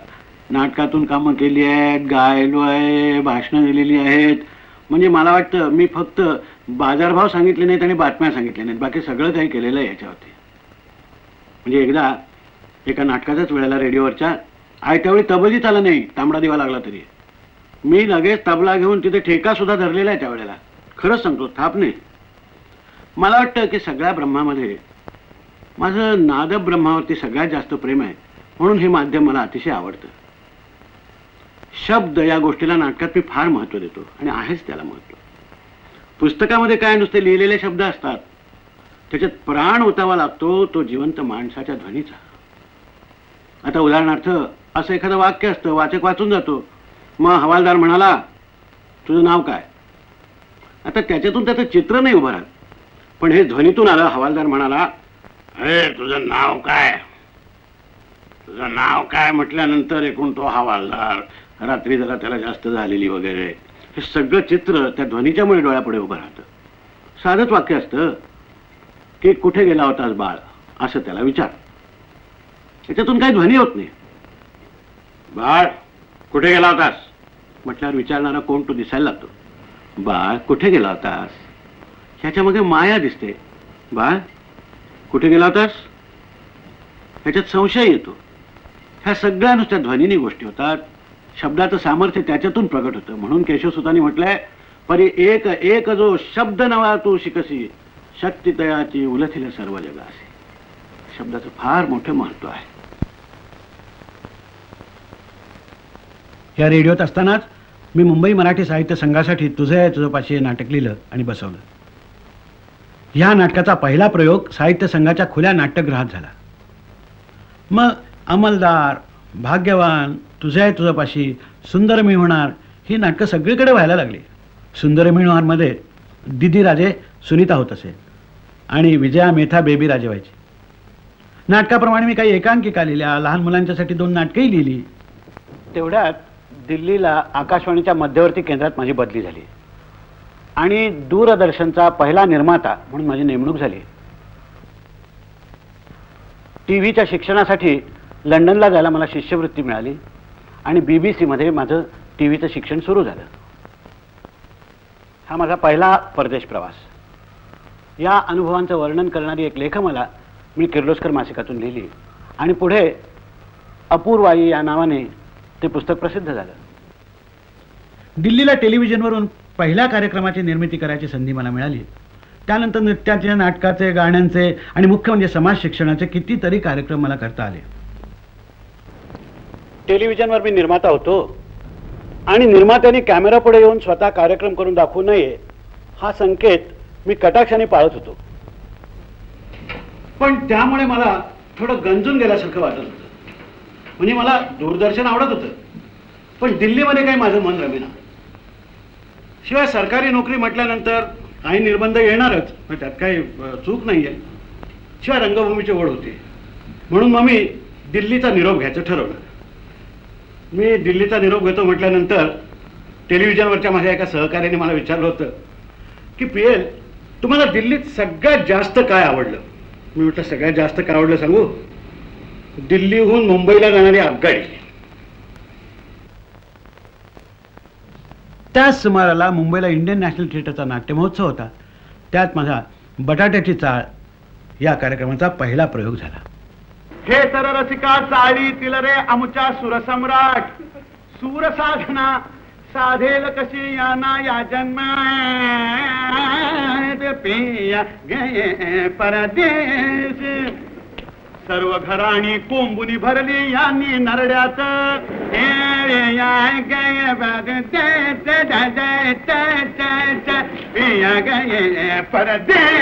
नाटकातून कामं केली आहेत, गायलो आहे, भाषणं दिलेली आहेत. म्हणजे मला वाटतं मी फक्त बाजारभाव सांगितले नाहीत आणि बातम्या सांगितल्या नाहीत, बाकी सगळं काही केलेलं आहे याच्यावरती. म्हणजे एकदा एका नाटकाच्याच वेळेला रेडिओवरच्या त्यावेळी तबलीच आला नाही, तांबडा दिवा लागला तरी मी लगेच तबला घेऊन तिथे ठेका सुद्धा धरलेला आहे त्यावेळेला. खरंच सांगतो, थाप नाही. मला वाटतं की सगळ्या ब्रह्मामध्ये माझं नाद ब्रह्मावरती सगळ्यात जास्त प्रेम आहे, म्हणून हे माध्यम मला अतिशय आवडतं. शब्द या गोष्टीला नाटकात मी फार महत्त्व देतो आणि आहेच त्याला महत्त्व. पुस्तकामध्ये काय नुसते लिहिलेले शब्द असतात, त्याच्यात प्राण ओतावा लागतो, तो जिवंत माणसाच्या ध्वनीचा. आता उदाहरणार्थ असं एखादं वाक्य असतं, वाचक वाचून जातो, मग हवालदार म्हणाला तुझं नाव काय. आता त्याच्यातून त्याचं चित्र नाही उभं राहत, पण हे ध्वनीतून आलं. हवालदार म्हणाला अरे तुझं नाव काय, तुझं नाव काय म्हटल्यानंतर एकूण तो हवालदार, रात्री जरा त्याला जास्त झालेली वगैरे, हे सगळं चित्र त्या ध्वनीच्यामुळे डोळ्यापुढे उभं राहतं. साधंच वाक्य असतं की कुठे गेला होतास बाळ, असं त्याला विचार. त्याच्यातून काही ध्वनी होत नाही. बाळ कुठे गेला होतास म्हटल्यावर विचारणारा कोण तो दिसायला लागतो. बाळ कुठे गेला होतास, ह्याच्या मागे माया दिसते. बाळ कुठे गेला होतास, ह्याच्यात संशय येतो. ह्या सगळ्या नुसत्या ध्वनीनी गोष्टी होतात. शब्दाचं सामर्थ्य त्याच्यातून प्रगट होतं. म्हणून केशवसुतांनी म्हटलंय परी एक एक जो शब्द नवा तू शिकसी, शक्ती तयाची उलथिल सर्व जगासी. शब्दाचं फार मोठं महत्व आहे. या रेडिओत असतानाच मी मुंबई मराठी साहित्य संघासाठी तुझे तुझपाशी हे नाटक लिहिलं आणि बसवलं. ह्या नाटकाचा पहिला प्रयोग साहित्य संघाच्या खुल्या नाट्यगृहात झाला. मग अंमलदार, भाग्यवान, तुझे तुझपाशी, सुंदर मी होणार ही नाटकं सगळीकडे व्हायला लागली. सुंदर मी होणारमध्ये दिदी राजे सुनीता होत असे आणि विजया मेथा बेबी राजे व्हायची. नाटकाप्रमाणे मी काही एकांकिका लिहिल्या, लहान मुलांच्यासाठी 2 नाटकंही लिहिली. तेवढ्यात दिल्लीला आकाशवाणीच्या मध्यवर्ती केंद्रात माझी बदली झाली आणि दूरदर्शनचा पहिला निर्माता म्हणून माझी नेमणूक झाली. टीव्हीच्या शिक्षणासाठी लंडनला जायला मला शिष्यवृत्ती मिळाली आणि BBC-मध्ये माझं टीव्हीचं शिक्षण सुरू झालं. हा माझा पहिला परदेश प्रवास. या अनुभवांचं वर्णन करणारी एक लेखमाला मी किर्लोस्कर मासिकातून लिहिली आणि पुढे अपूर्वाई या नावाने ते पुस्तक प्रसिद्ध झालं. दिल्लीला टेलिव्हिजनवरून पहिल्या कार्यक्रमाची निर्मिती करायची संधी मला मिळाली. त्यानंतर नृत्याचे, नाटकाचे, गाण्यांचे आणि मुख्य म्हणजे समाज शिक्षणाचे कितीतरी कार्यक्रम मला करता आले. टेलिव्हिजनवर मी निर्माता होतो आणि निर्मात्याने कॅमेरा पुढे येऊन स्वतः कार्यक्रम करून दाखवू नये हा संकेत मी कटाक्षाने पाळत होतो. पण त्यामुळे मला थोडं गंजून गेल्यासारखं वाटत होतं. म्हणजे मला दूरदर्शन आवडत होतं, पण दिल्लीमध्ये काही माझं मन रमेना. शिवाय सरकारी नोकरी म्हटल्यानंतर काही निर्बंध येणारच, त्यात काही चूक नाहीये. शिवाय रंगभूमीची ओढ होती, म्हणून मग मी दिल्लीचा निरोप घ्यायचं ठरवलं. मी दिल्लीचा निरोप घेतो म्हटल्यानंतर टेलिव्हिजनवरच्या माझ्या एका सहकार्याने मला विचारलं होतं की PL तुम्हाला दिल्लीत सगळ्यात जास्त काय आवडलं. मी म्हटलं सगळ्यात जास्त काय आवडलं सांगू, दिल्लीहून मुंबईला जाणारी आगगाडी. त्याच सुमाराला मुंबईला इंडियन नॅशनल थिएटरचा नाट्य महोत्सव होता. त्यात माझा बटाट्याची चाळ या कार्यक्रमाचा पहिला प्रयोग झाला. हे तर रसिका चाळीतील रे आमच्या सुरसम्राट, सूरसाधना साधेल कशी याना या जन्मात, पिया गये परदेश. सर्व घराणी कोंबुनी भरली यांनी नरड्यात, पिया गये परदेश. पिया गये परदेश.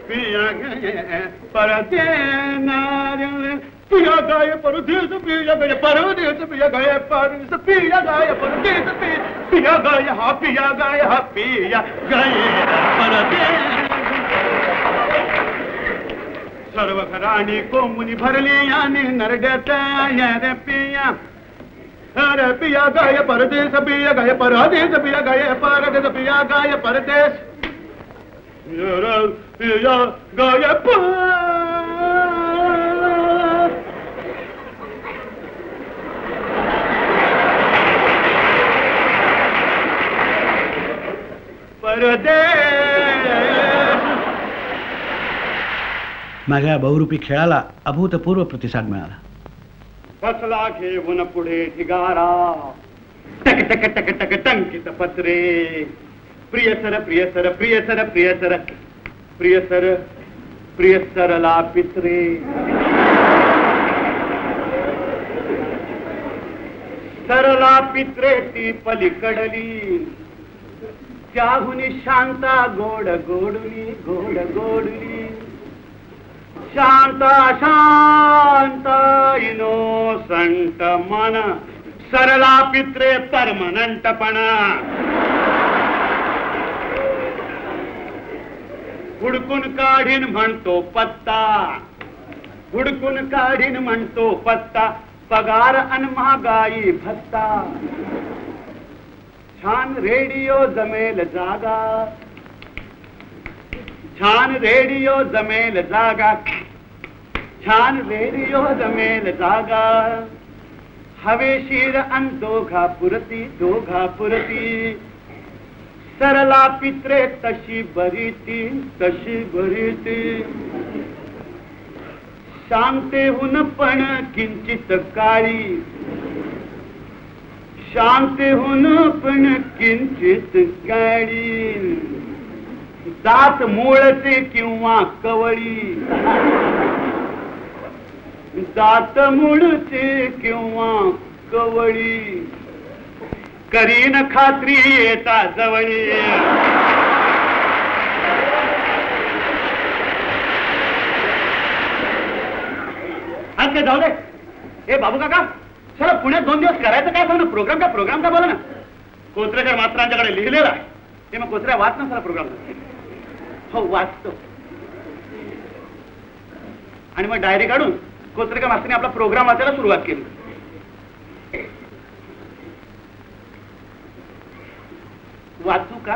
पिया गये परदेश. पिया गाय परदेस पिया गाय परदेस पिया गाय परदेस पिया गाय परदेस पिया गाय हा पिया गाय परदेस. सर्व घराणी कोंबुनी भरली याने नरड्यात रे पिया. अरे पिया गाय परदेस पिया गाय परदेस पिया गाय परदेस पिया गाय परदेस पिया गाय माझ्या बहुरूपी खेळाला अभूतपूर्व प्रतिसाद मिळाला. बसला घेऊन पुढे ढिगारा टक टक टक टक टंकित पत्रे. प्रियसर प्रियसर प्रियसर प्रियसर प्रियसर प्रियसरला पित्रे. सरला पित्रे ती पलीकडली त्याहुनी शांता गोड गोडली गोड गोडली. शांता शांता इनोसंट मन सरला पित्रे परमनंटपणा. हुडकून काढीन म्हणतो पत्ता हुडकून काढीन म्हणतो पत्ता. पगार अन महागाई भत्ता. छान रेडिओ जमेल जागा छान रेडिओ जमेल जागा छान रेडिओ जमेल जागा. हवेशीर अन दोघा पुरती दोघा पुरती. सरला पित्रे तशी बरीती तशी बरीती. शांतेहून पण किंचित काळी शांतेहून पण किंचित काळी. दात मूळचे किंवा कवळी दात मूळचे किंवा कवळी. करीन खात्री येता जवळी. आज काय जाऊ दे. ए बाबू काका चला पुण्यात 2 दिवस करायचं काय सांग. प्रोग्राम का बोला ना. कोचरेकर मास्तरांच्याकडे लिहिलेलं आहे ते मग कोचऱ्या वाच ना सर प्रोग्राम. हो वाचतो. आणि मग डायरी काढून कोचरेकर मास्तरांनी आपला प्रोग्राम वाचायला सुरुवात केली. वाचू का.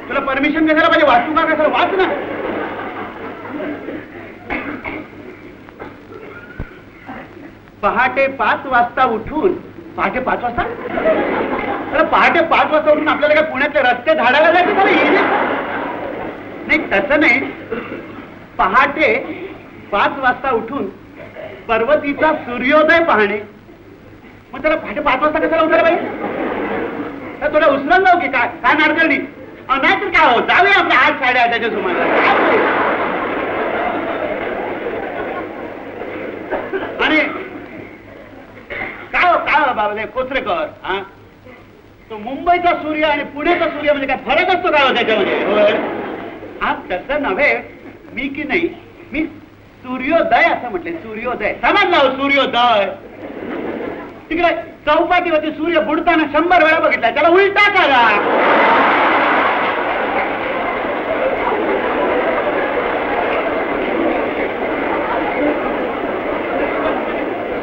तुला परमिशन घ्यायला पाहिजे. वाचू का सर वाच ना. पहाटे 5 वाजता उठून पहाटे 5 वाजता पहाटे 5 वाजता उठून आपल्याला काय पुण्यातले रस्ते झाडायला जायचे नाही. तसं नाही. पहाटे 5 वाजता उठून पर्वतीचा सूर्योदय पाहणे. मग त्याला पहाटे 5 वाजता कशाला उठायला पाहिजे. तर तुला उसरण जाऊ की काय काय नाडकर्णी. नाही तर काय हो जाऊया आपल्या 8 8:30च्या सुमारास. आणि काय बाबा कोचरेकर हा तो मुंबईचा सूर्य आणि पुण्याचा सूर्य म्हणजे काय फरक असतो काय त्याच्यामध्ये. हा तसं नव्हे. मी की नाही मी सूर्योदय असं म्हटले. सूर्योदय समजला. सूर्योदय तिकडे चौपाटीवरती सूर्य बुडताना 100 वेळा बघितला. त्याला उलटा करा.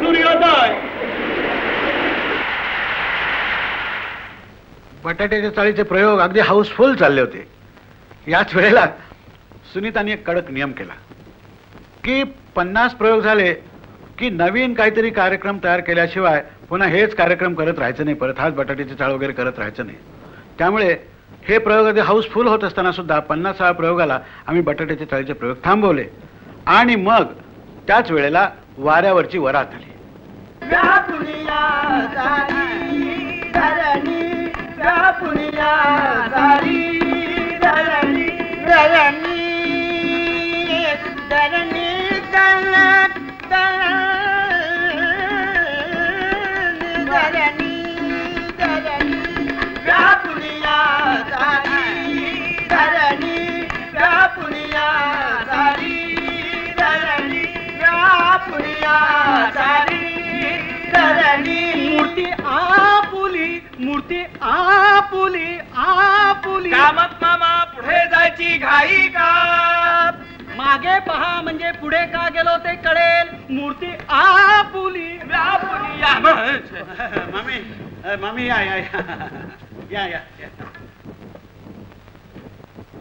सूर्योदय. बटाट्याच्या चाळीचे प्रयोग अगदी हाऊसफुल चालले होते. याच वेळेला सुनीतांनी एक कडक नियम केला की 50 प्रयोग झाले की नवीन काहीतरी कार्यक्रम तयार केल्याशिवाय पुन्हा हेच कार्यक्रम करत राहायचं नाही. परत हाच बटाट्याची चाळ वगैरे करत राहायचं नाही. त्यामुळे हे प्रयोग अगदी हाऊसफुल होत असताना सुद्धा 50व्या प्रयोगाला आम्ही बटाट्याच्या चाळीचे प्रयोग थांबवले. आणि मग त्याच वेळेला वाऱ्यावरची वरात आली. पुनिया आपुली आपुली. कामत मामा पुढे जायची घाई का? मागे पहा म्हणजे पुढे का गेलो ते कळेल. मूर्ती आपुली आपुली या. मामी मामी या या या या या.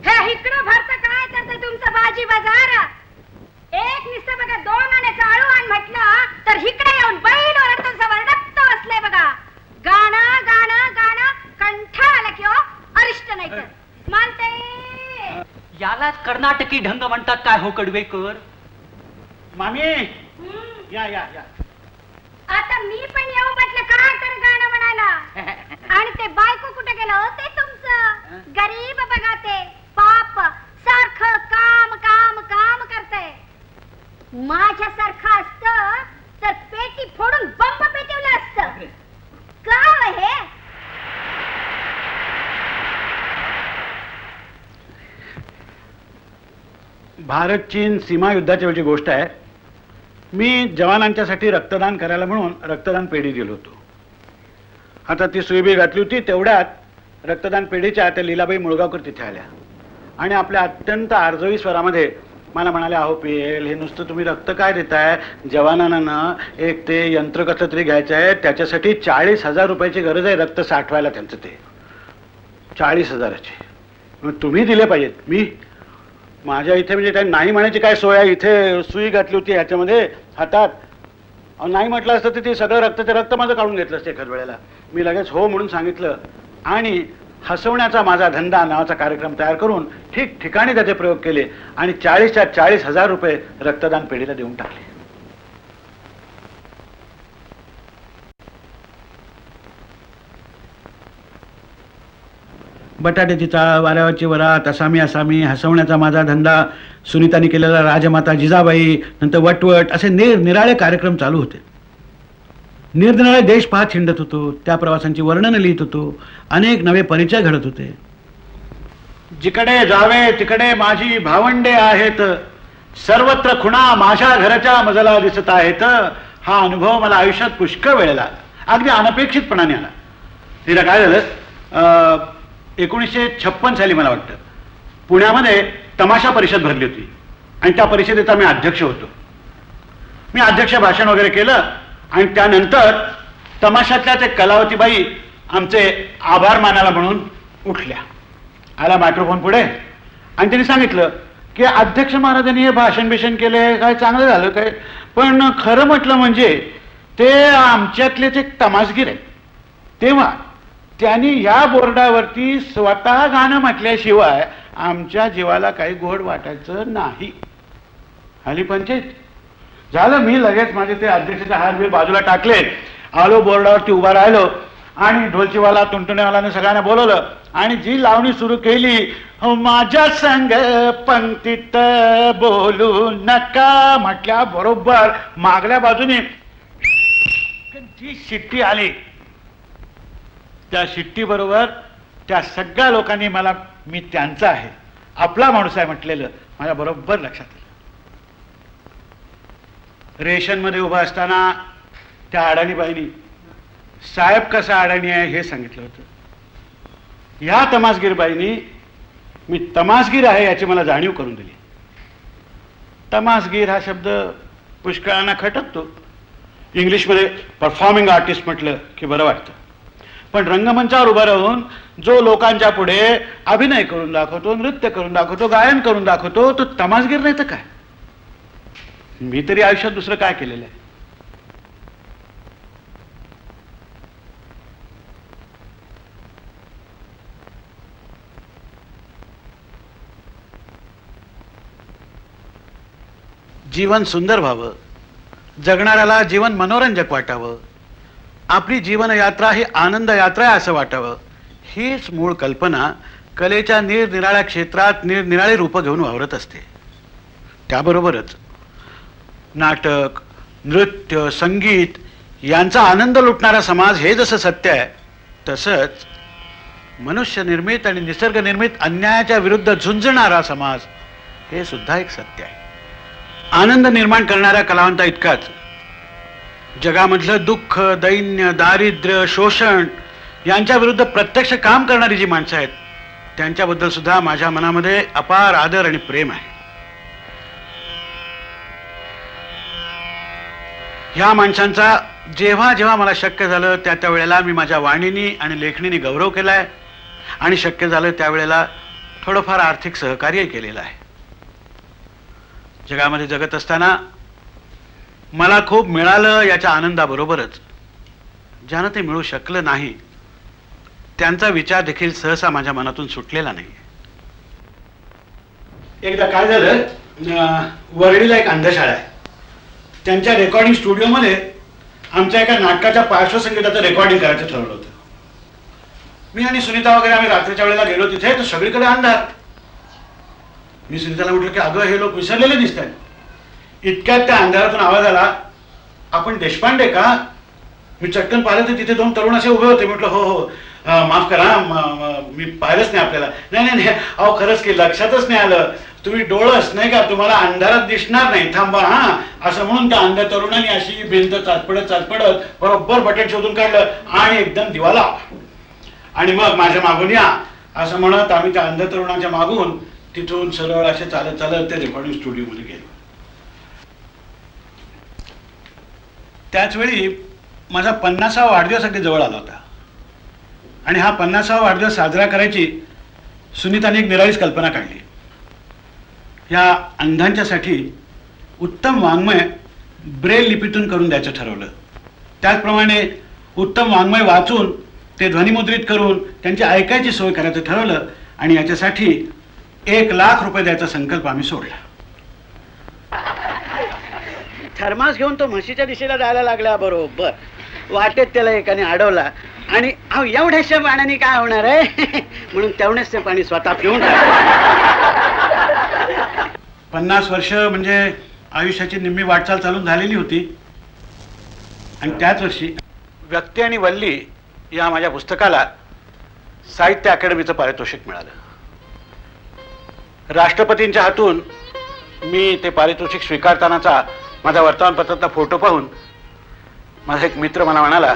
हे इकडं भरतं काय तर तुमचं भाजी बाजार. एक नुसतं बघा 2 आण्याचं अळूवाण म्हटलं तर इकडे येऊन बैल ओरडतं वर्णप्त बसलंय बघा. गाणं गाणं गाणं कंठाळ आला की हो अरिष्ट नाही तर मानते. यालाच कर्नाटकी ढंग म्हणतात काय हो कडवेकर? मामी या या या. आता मी पण येऊ म्हटलं काय तर गाणं म्हणायला. आणि ते बायको कुठे गेलं हो ते तुमचं? गरीब बघा ते पाप सारखं काम काम काम करते. माझ्यासारखं असतं तर पेटी फोडून बंब पेटवलं असतं. काय हे? भारत चीन सीमा युद्धाच्या वेळची गोष्ट आहे. मी जवानांच्यासाठी रक्तदान करायला म्हणून रक्तदान पेढी दिलो होतो. आता ती सुईबी घातली होती तेवढ्यात रक्तदान पेढीच्या त्या लीलाबाई मुळगावकर तिथे आल्या आणि आपल्या अत्यंत आर्जवी स्वरामध्ये मला म्हणाले, अहो पीएल हे नुसतं तुम्ही रक्त काय देताय? जवानांना एक ते यंत्र कसं तरी घ्यायचं आहे, त्याच्यासाठी 40,000 रुपयाची गरज आहे रक्त साठवायला त्यांचं. ते 40,000ची मग तुम्ही दिले पाहिजेत. मी माझ्या इथे म्हणजे काही नाही म्हणायची काय सोय आहे? इथे सुई घातली होती ह्याच्यामध्ये हातात. नाही म्हटलं असतं तर ते सगळं रक्त माझं काढून घेतलं असतं एखाद वेळेला. मी लगेच हो म्हणून सांगितलं आणि हसवण्याचा माझा धंदा नावाचा कार्यक्रम तयार करून ठिकठिकाणी त्याचे प्रयोग केले आणि 40च्या 40,000 रुपये रक्तदान पेढीला देऊन टाकले. बटाट्याची चाळ, वाऱ्यावरची वरात, असामी असामी, हसवण्याचा माझा धंदा, सुनीताने केलेला राजमाता जिजाबाई, नंतर वटवट, असे निरनिराळे कार्यक्रम चालू होते. निरनिराळे देश पाहत हिंडत होतो. त्या प्रवासांची वर्णनं लिहित होतो. अनेक नवे परिचय घडत होते. जिकडे जावे तिकडे माझी भावंडे आहेत, सर्वत्र खुणा माझ्या घराच्या मजला दिसत आहेत. हा अनुभव मला आयुष्यात पुष्कळ वेळेला अगदी अनपेक्षितपणाने आला. तिला काय झालं, 1956 साली मला वाटतं पुण्यामध्ये तमाशा परिषद भरली होती आणि त्या परिषदेचा मी अध्यक्ष होतो. मी अध्यक्ष भाषण वगैरे केलं आणि त्यानंतर तमाशातल्या ते कलावतीबाई आमचे आभार मानायला म्हणून उठल्या. आला मायक्रोफोन पुढे आणि त्यांनी सांगितलं की अध्यक्ष महाराजांनी हे भाषण केले, काय चांगलं झालं काय, पण खरं म्हटलं म्हणजे ते आमच्यातलेच एक तमासगीर आहे. तेव्हा त्यांनी या बोर्डावरती स्वतः गाणं म्हटल्याशिवाय आमच्या जीवाला काही गोड वाटायचं नाही. आली पंचायत झालं. मी लगेच माझे ते अध्यक्षाचे हार बाजूला टाकले, आलो बोर्डावरती उभा राहिलो आणि ढोलचीवाला तुंटुणेवालाने सगळ्यांना बोलवलं आणि जी लावणी सुरू केली, माझ्या संग पंक्तीत बोलू नका म्हटल्या बरोबर मागल्या बाजूने जी शिट्टी आली, त्या शिट्टी बरोबर त्या सगळ्या लोकांनी मला मी त्यांचा आहे, आपला माणूस आहे म्हटलेलं माझ्या बरोबर लक्षात आलं. रेशनमध्ये उभा असताना त्या अडाणीबाईंनी साहेब कसा अडाणी आहे हे सांगितलं होतं. ह्या तमासगीरबाईंनी मी तमासगीर आहे याची मला जाणीव करून दिली. तमासगीर हा शब्द पुष्कळांना खटकतो. इंग्लिशमध्ये परफॉर्मिंग आर्टिस्ट म्हटलं की बरं वाटतं, पण रंगमंचावर उभा राहून जो लोकांच्या पुढे अभिनय करून दाखवतो, नृत्य करून दाखवतो, गायन करून दाखवतो, तो तमासगीर नाही तर काय. मी तरी आयुष्यात दुसरं काय केलेलं आहे. जीवन सुंदर व्हावं, जगणाऱ्याला जीवन मनोरंजक वाटावं, आपली जीवनयात्रा ही आनंद यात्रा आहे असं वाटावं, हीच मूळ कल्पना कलेच्या निरनिराळ्या क्षेत्रात निरनिराळे रूप घेऊन वावरत असते. त्याबरोबरच नाटक, नृत्य, संगीत यांचा आनंद लुटणारा समाज हे जसं सत्य आहे, तसंच मनुष्य निर्मित आणि निसर्ग निर्मित अन्यायाच्या विरुद्ध झुंजणारा समाज हे सुद्धा एक सत्य आहे. आनंद निर्माण करणाऱ्या कलावंता इतकाच जगामधलं दुःख, दैन्य, दारिद्र्य, शोषण यांच्या विरुद्ध प्रत्यक्ष काम करणारी जी माणसं आहेत त्यांच्याबद्दल सुद्धा माझ्या मनामध्ये अपार आदर आणि प्रेम आहे. ह्या माणसांचा जेव्हा जेव्हा मला शक्य झालं त्या वेळेला मी माझ्या वाणीनी आणि लेखणीने गौरव केलाय आणि शक्य झालं त्यावेळेला थोडंफार आर्थिक सहकार्य केलेलं आहे. जगामध्ये जगत असताना मला खूप मिळालं याच्या आनंदाबरोबरच ज्यांना ते मिळू शकलं नाही त्यांचा विचार देखील सहसा माझ्या मनातून सुटलेला नाही. एकदा काय झालं, वरळीला एक अंधशाळा आहे. त्यांच्या रेकॉर्डिंग स्टुडिओमध्ये आमच्या एका नाटकाच्या पार्श्वसंगीताचं रेकॉर्डिंग करायचं ठरवलं होतं. मी आणि सुनीता वगैरे आम्ही रात्रीच्या वेळेला गेलो तिथे, तर सगळीकडे अंधार. मी सुनीताला म्हटलं की अगं हे लोक विसरलेले दिसत आहेत. इतक्यात त्या अंधारातून आवाज आला, आपण देशपांडे का? मी चटकन पाहिलं तर तिथे दोन तरुण असे उभे होते. म्हटलं हो हो माफ करा, मी पाहिलंच नाही आपल्याला. नाही नाही नाही अहो खरंच की लक्षातच नाही आलं, तुम्ही डोळस नाही का, तुम्हाला अंधारात दिसणार नाही, थांबा हा, असं म्हणून त्या अंध तरुणाने अशी भिंत चाचपडत बरोबर बटन शोधून काढलं आणि एकदम दिवा लावला. आणि मग माझ्या मागून या असं म्हणत आम्ही त्या अंध तरुणाच्या मागून तिथून सरळ असे चालत चालत ते रेकॉर्डिंग स्टुडिओमध्ये गेलो. त्याचवेळी माझा 50वा वाढदिवस अगदी जवळ आला होता आणि हा 50वा वाढदिवस साजरा करायची सुनीताने एक निराळीच कल्पना काढली. या अंधांच्यासाठी उत्तम वाङ्मय ब्रेल लिपीतून करून द्यायचं ठरवलं. त्याचप्रमाणे उत्तम वाङ्मय वाचून ते ध्वनिमुद्रित करून त्यांची ऐकायची सोय करायचं ठरवलं आणि याच्यासाठी 1,00,000 रुपये द्यायचा संकल्प आम्ही सोडला. थर्मास घेऊन तो म्हशीच्या दिशेला जायला लागला. बरोबर वाटेत त्याला एकाने अडवला आणि अहो एवढ्याशा पाण्याने काय होणार आहे म्हणून तेवढेच ते पाणी स्वतः पिऊन टाकलं. 50 वर्ष म्हणजे आयुष्याची निम्मी वाटचाल चालून झालेली होती. आणि त्याच वर्षी व्यक्ती आणि वल्ली या माझ्या पुस्तकाला साहित्य अकादमीचं पारितोषिक मिळालं. राष्ट्रपतींच्या हातून मी ते पारितोषिक स्वीकारतानाचा माझा वर्तमानपत्रातला फोटो पाहून माझा एक मित्र मला म्हणाला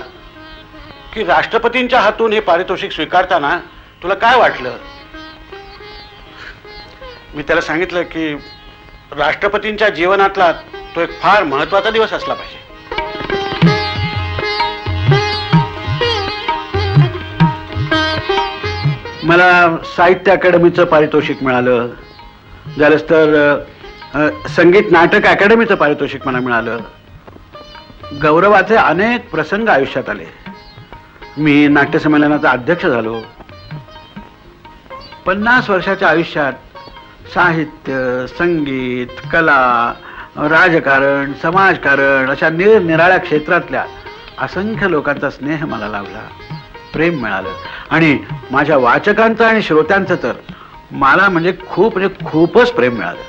की राष्ट्रपतींच्या हातून हे पारितोषिक स्वीकारताना तुला काय वाटलं? मी त्याला सांगितलं की राष्ट्रपतींच्या जीवनातला तो एक फार महत्वाचा दिवस असला पाहिजे. मला साहित्य अकादमीचं पारितोषिक मिळालं. झालंच तर संगीत नाटक अकादमीचं पारितोषिक मला मिळालं. गौरवाचे अनेक प्रसंग आयुष्यात आले. मी नाट्यसंमेलनाचा अध्यक्ष झालो. 50 वर्षाच्या आयुष्यात साहित्य, संगीत, कला, राजकारण, समाजकारण अशा निरनिराळ्या क्षेत्रातल्या असंख्य लोकांचा स्नेह मला लाभला, प्रेम मिळालं आणि माझ्या वाचकांचं आणि श्रोत्यांचं तर मला म्हणजे खूपच प्रेम मिळालं.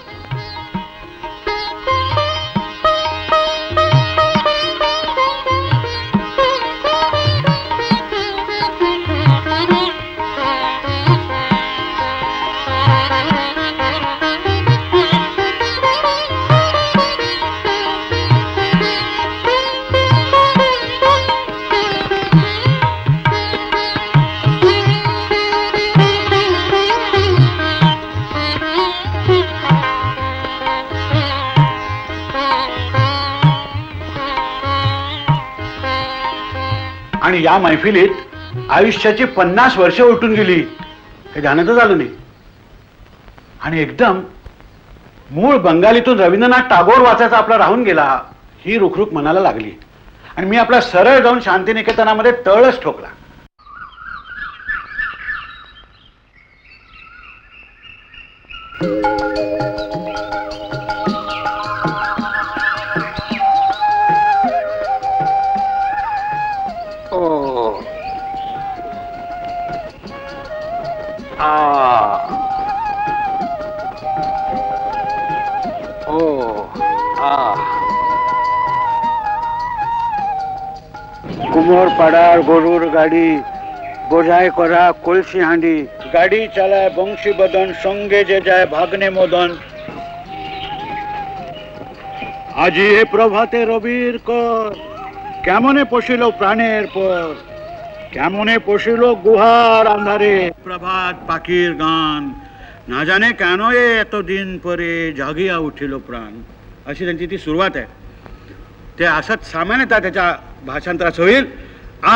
आणि या मैफिलीत आयुष्याची 50 वर्ष उलटून गेली हे ध्यानातच आलं नाही. आणि एकदम मूळ बंगालीतून रवींद्रनाथ टागोर वाचायचा आपला राहून गेला ही रुखरुख मनाला लागली आणि मी आपला सरळ जाऊन शांतिनिकेतनामध्ये तळच ठोकला. কুমোর পাড়ার গরুর গাড়ি বোঝাই করা কলসি হাঁড়ি গাড়ি চালায় বংশী বদন সঙ্গে যে যায় ভাগ্নে মদন আজি এ প্রভাতে রবির কর কেমনে পশিল প্রাণের পর কেমনে পশিল গুহার আন্ধারে প্রভাত পাখির গান না জানে কেন এতদিন পরে জাगिया उठिलो प्राण अशी त्यांची ती सुरुवात आहे. ते असंच सामान्यतः त्याच्या भाषांतरात होईल.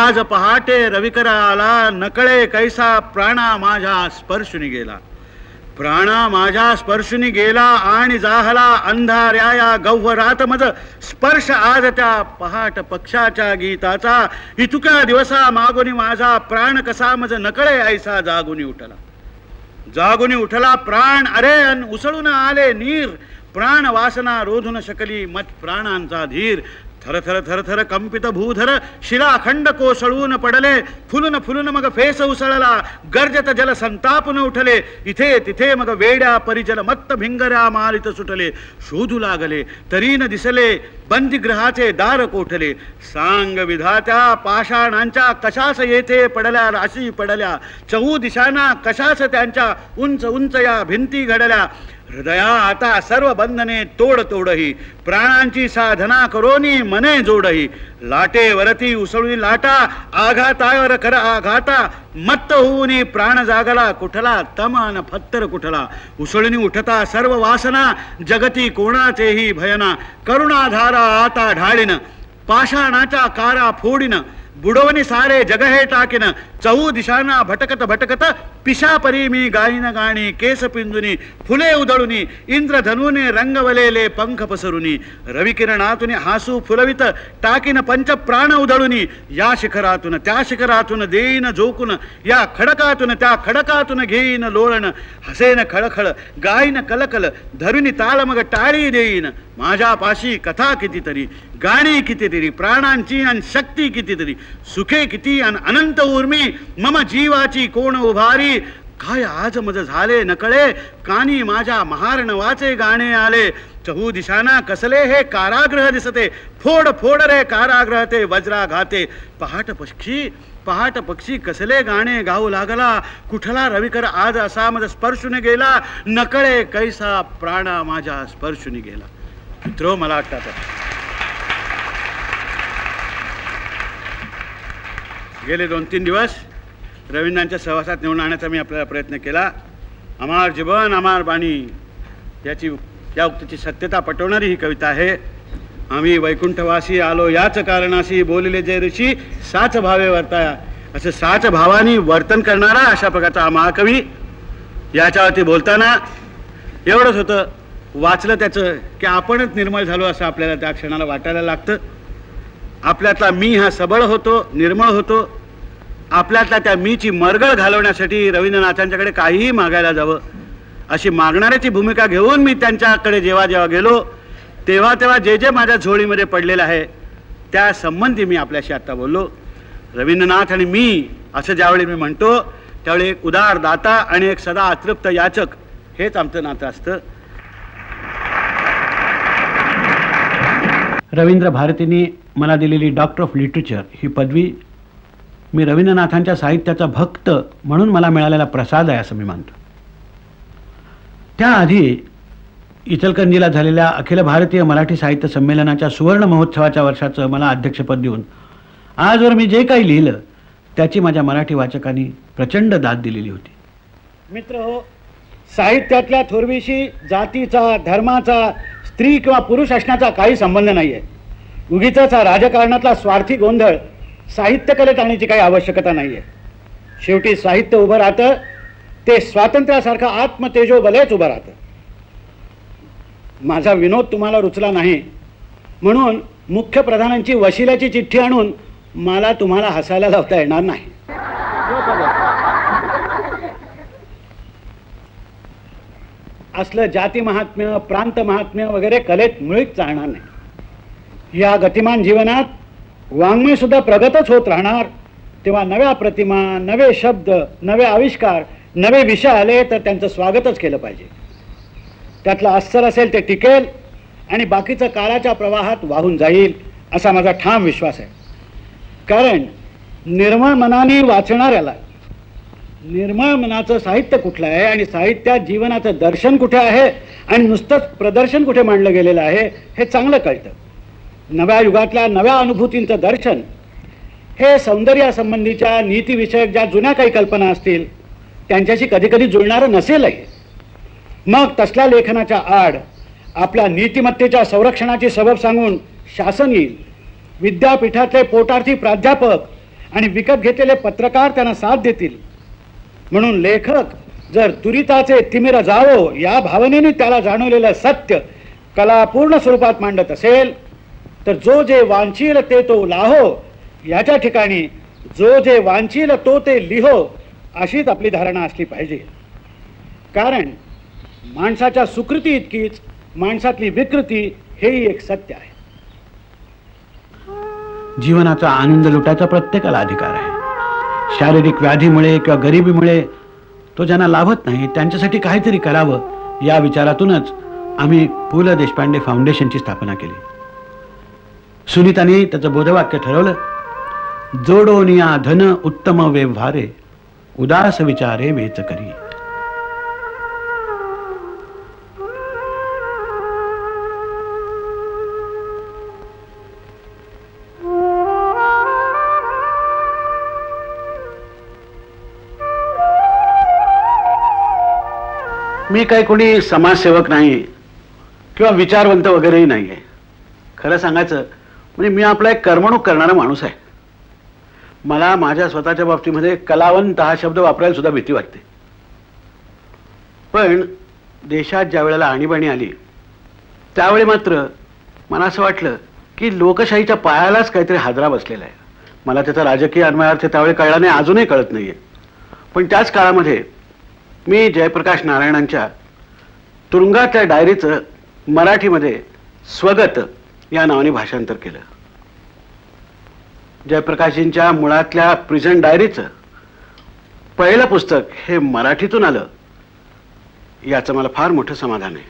आज पहाटे रविकरा आला नकळे कैसा प्राणा माझ्या स्पर्शुनी गेला. प्राणा माझ्या स्पर्शुनी गेला आणि जाहला अंधाऱ्या या गव्हरात मज स्पर्श आज त्या पहाट पक्षाच्या गीताचा. इतुक्या दिवसा मागुनी माझा प्राण कसा मज नकळे ऐसा जागुनी उठला. जागुनी उठला प्राण अरे अन उसळून आले नीर. प्राण वासना रोधून शकली मत प्राणांचा धीर. थर थर थर थर कंपित भूधर शिलाखंड कोसळून पडले. फुलून फुलून मग फेस उसळला गर्जत जल संतापून उठले. इथे तिथे मग वेड्या परिजल मत्त भिंगऱ्या मारित सुटले. शोधू लागले तरी न दिसले बंदीगृहाचे दार कोठले. सांग विधात्या पाषाणांच्या कशास येथे पडल्या राशी पडल्या. चहू दिशांना कशास त्यांच्या उंच उंच या भिंती घडल्या. हृदया आता सर्व बंधने तोड तोडही प्राणांची साधना करोनी मने जोडही. लाटेवरती उसळून लाटा आघातावर कर आघाता. मत्त होऊनी प्राण जागला कुठला तमान फत्तर कुठला. उसळून उठता सर्व वासना जगती कोणाचेही भयना. करुणाधारा आता ढाळीन पाषाणाच्या कारा फोडीन. बुडवणी सारे जग हे टाकीन. चहू दिशांना भटकत भटकत पिशापरी मी गाईन गाणी. केस पिंजुनी फुले उधळुनी इंद्रधनुने रंगवलेले पंख पसरुनी. रविकिरणातून हासू फुलवित टाकीन पंच प्राण उधळुनी. या शिखरातून त्या शिखरातून देईन झोकून. या खडकातून त्या खडकातून घेईन लोळण. हसेन खळखळ गाईन कलकल धरुनी ताल मग टाळी देईन. माझ्या पाशी कथा कितीतरी गाणी कितीतरी प्राणांची आणि शक्ती कितीतरी. सुखे किती आणि अनंत उर्मी मम जीवाची कोण उभारी. काय आज मज झाले नकळे कानी माझ्या महार्णवाचे गाणे आले. चहू दिशांना कसले हे कारागृह दिसते. फोड फोड रे कारागृह ते वज्राघाते. पहाट पक्षी कसले गाणे गाऊ लागला. कुठला रविकर आज असा मज स्पर्शून गेला. नकळे कैसा प्राणा माझ्या स्पर्शून गेला. मित्रो मला वाटतं गेले 2-3 दिवस रवींद्रांच्या सहवासात नेऊन आणण्याचा मी आपल्याला प्रयत्न केला. अमार जीवन अमार बाणी या उक्तीची सत्यता पटवणारी ही कविता आहे. आम्ही वैकुंठवासी आलो याच कारणाशी बोलले जे ऋषी साच भावे वर्ताया. असं साच भावानी वर्तन करणारा अशा प्रकारचा महाकवी. याच्यावरती बोलताना एवढंच होतं वाचलं त्याचं की आपणच निर्मळ झालो असं आपल्याला त्या क्षणाला वाटायला लागतं. आपल्यातला मी हा सबळ होतो निर्मळ होतो. आपल्यातला त्या मीची मरगळ घालवण्यासाठी रवींद्रनाथांच्याकडे काहीही मागायला जावं अशी मागणाऱ्याची भूमिका घेऊन मी त्यांच्याकडे जेव्हा जेव्हा गेलो तेव्हा जे जे माझ्या झोळीमध्ये पडलेलं आहे त्या संबंधी मी आपल्याशी आता बोललो. रवींद्रनाथ आणि मी असं ज्यावेळी मी म्हणतो त्यावेळी एक उदार दाता आणि एक सदा अतृप्त याचक हेच आमचं नातं असतं. रवींद्र भारतींनी मला दिलेली डॉक्टर ऑफ लिटरेचर ही पदवी मी रवींद्रनाथांच्या साहित्याचा भक्त म्हणून मला मिळालेला प्रसाद आहे असं मी मानतो. त्याआधी इचलकरंजीला झालेल्या अखिल भारतीय मराठी साहित्य संमेलनाच्या सुवर्ण महोत्सवाच्या वर्षाचं मला अध्यक्षपद देऊन आजवर मी जे काही लिहिलं त्याची माझ्या मराठी वाचकांनी प्रचंड दाद दिलेली होती. मित्र हो, साहित्यातल्या थोरवीशी जातीचा धर्माचा स्त्री किंवा पुरुष असण्याचा काही संबंध नाही आहे. उगीचच हा राजकारणातला स्वार्थी गोंधळ साहित्यकलेत आणण्याची काही आवश्यकता नाही आहे. शेवटी साहित्य उभं राहतं ते स्वातंत्र्यासारखं आत्मतेजोबलेच उभं राहतं. माझा विनोद तुम्हाला रुचला नाही म्हणून मुख्य प्रधानांची वशिल्याची चिठ्ठी आणून मला तुम्हाला हसायला लावता येणार नाही. असलं जाती महात्म्य प्रांत महात्म्य वगैरे कलेत मुळीच चालणार नाही. या गतिमान जीवनात वाङ्मय सुद्धा प्रगतच होत राहणार. तेव्हा नव्या प्रतिमा नवे शब्द नवे आविष्कार नवे विषय आले तर त्यांचं स्वागतच केलं पाहिजे. त्यातलं अस्सल असेल ते टिकेल आणि बाकीचं काळाच्या प्रवाहात वाहून जाईल असा माझा ठाम विश्वास आहे. कारण निर्मळ मनाने वाचणाऱ्याला निर्मळ मनाचं साहित्य कुठलं आहे आणि साहित्यात जीवनाचं दर्शन कुठे आहे आणि नुसतंच प्रदर्शन कुठे मांडलं गेलेलं आहे हे चांगलं कळतं. नव्या युगातल्या नव्या अनुभूतींचं दर्शन हे सौंदर्यासंबंधीच्या नीतीविषयक ज्या जुन्या काही कल्पना असतील त्यांच्याशी कधी कधी जुळणारं नसेलही. मग तसल्या लेखनाच्या आड आपल्या नीतिमत्तेच्या संरक्षणाची सबब सांगून शासन येईल. विद्यापीठातले पोटार्थी प्राध्यापक आणि विकत घेतलेले पत्रकार त्यांना साथ देतील. म्हणून लेखक जर दुरिताचे तिमिर जावो या भावनेने त्याला जाणवलेलं सत्य कलापूर्ण स्वरूपात मांडत असेल तर जो जे वांछील ते तो लाहो याच्या ठिकाणी जो जे वांछील तो ते लिहो अशीच आपली धारणा असली पाहिजे. कारण माणसाच्या सुकृती इतकीच माणसातली विकृती हेही एक सत्य आहे. जीवनाचा आनंद लुटायचा प्रत्येकाला अधिकार आहे. शारीरिक व्याधीमुळे किंवा गरिबीमुळे तो ज्यांना लाभत नाही त्यांच्यासाठी काहीतरी करावं या विचारातूनच आम्ही पु ल देशपांडे फाउंडेशनची स्थापना केली. सुनीतांनी त्याचं बोधवाक्य ठरवलं, जोडोनिया धन उत्तम व्यवहारे उदास विचारे वेच करी. मी काही कोणी समाजसेवक नाही किंवा विचारवंत वगैरेही नाही आहे. खरं सांगायचं म्हणजे मी आपला एक करमणूक करणारा माणूस आहे. मला माझ्या स्वतःच्या बाबतीमध्ये कलावंत हा शब्द वापरायला सुद्धा भीती वाटते. पण देशात ज्या वेळेला आणीबाणी आली त्यावेळी मात्र मला असं वाटलं की लोकशाहीच्या पायालाच काहीतरी हादरा बसलेला आहे. मला त्याचा राजकीय अन्वयार्थ त्यावेळी कळला नाही, अजूनही कळत नाही आहे. पण त्याच काळामध्ये मी जयप्रकाश नारायणांच्या तुरुंगातल्या डायरीचं मराठीमध्ये स्वगत या नावाने भाषांतर केलं. जयप्रकाशजींच्या मुळातल्या प्रिझन डायरीचं पहिलं पुस्तक हे मराठीतून आलं याचं मला फार मोठं समाधान आहे.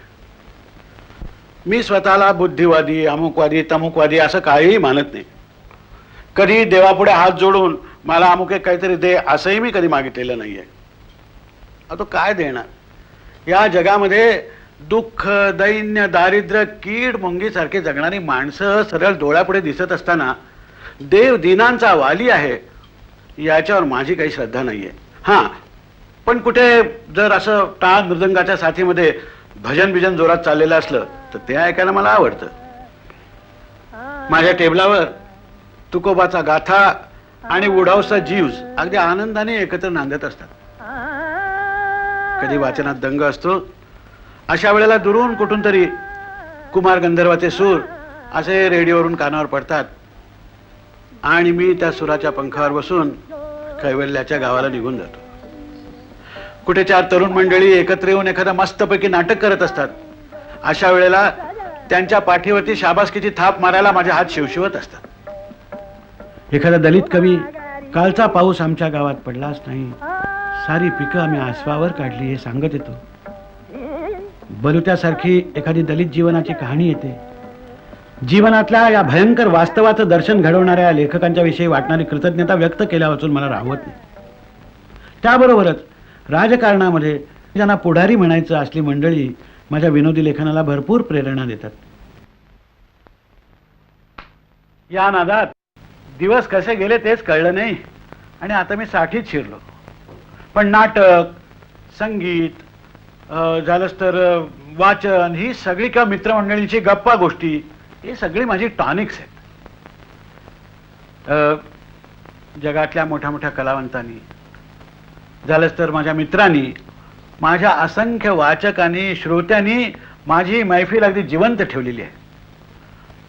मी स्वतःला बुद्धिवादी, अमुकवादी, तमुकवादी असं काहीही मानत नाही. कधी देवापुढे हात जोडून मला अमुक एक काहीतरी दे असंही मी कधी मागितलेलं नाहीये. आता काय देणार? या जगामध्ये दुःख, दैन्य, दारिद्र्य, कीड मुंगीसारखे जगणारी माणसं सरळ डोळ्यापुढे दिसत असताना देव दिनांचा वाली आहे याच्यावर माझी काही श्रद्धा नाहीये. हां, पण कुठे जर असं टाळ मृदंगाच्या साथीमध्ये भजन बिजन जोरात चाललेलं असलं तर ते ऐकायला मला आवडतं. माझ्या टेबलावर तुकोबाचा गाथा आणि वुडावचा जीव्स अगदी आनंदाने एकत्र नांदत असतात. कधी वाचनात दंग असतो. अशा वेळेला दुरून कुठून तरी कुमार गंधर्वाचे सूर असे रेडिओवरून कानावर पडतात आणि मी त्या सुराच्या पंखावर बसून कैवल्याच्या गावाला निघून जातो. कुठे चार तरुण मंडळी एकत्र येऊन एखादा मस्तपैकी नाटक करत असतात. अशा वेळेला त्यांच्या पाठीवरती शाबासकीची थाप मारायला माझे हात शिवशिवत असतात. एखादा दलित कवी, कालचा पाऊस आमच्या गावात पडलाच नाही, सारी पिकं आम्ही आसवावर काढली हे सांगत येतो. बलुत्यासारखी एखादी दलित जीवनाची कहाणी येते. जीवनातल्या या भयंकर वास्तवाचं दर्शन घडवणाऱ्या लेखकांच्या विषयी वाटणारी कृतज्ञता व्यक्त केल्या वाचून मला राहवत नाही. त्याबरोबरच राजकारणामध्ये ज्यांना पुढारी म्हणायचं असली मंडळी माझ्या विनोदी लेखनाला भरपूर प्रेरणा देतात. या नादात दिवस कसे गेले तेच कळलं नाही आणि आता मी 60च शिरलो. पण नाटक, संगीत, झालंच तर वाचन, ही सगळी किंवा मित्रमंडळींची गप्पा गोष्टी ही सगळी माझी टॉनिक्स आहेत. जगातल्या मोठ्या मोठ्या कलावंतांनी, झालंच तर माझ्या मित्रांनी, माझ्या असंख्य वाचकांनी, श्रोत्यांनी माझी मैफिल अगदी जिवंत ठेवलेली आहे.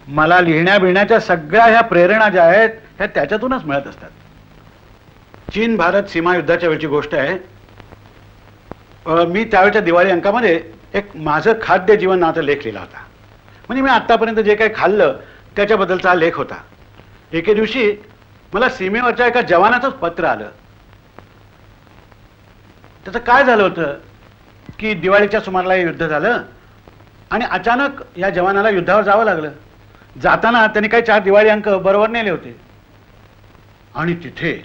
मला लिहिण्या बिळण्याच्या सगळ्या ह्या प्रेरणा ज्या आहेत ह्या त्याच्यातूनच मिळत असतात. चीन भारत सीमा युद्धाच्या वेळची गोष्ट आहे. मी त्यावेळच्या दिवाळी अंकामध्ये एक माझं खाद्य जीवन नावाचा लेख लिहिला होता. म्हणजे मी आत्तापर्यंत जे काही खाल्लं त्याच्याबद्दलचा हा लेख होता. एके दिवशी मला सीमेवरच्या एका जवानाचंच पत्र आलं. त्याचं काय झालं होतं की दिवाळीच्या सुमाराला हे युद्ध झालं आणि अचानक या जवानाला युद्धावर जावं लागलं. जाताना त्यांनी काही 4 दिवाळी अंक बरोबर नेले होते आणि तिथे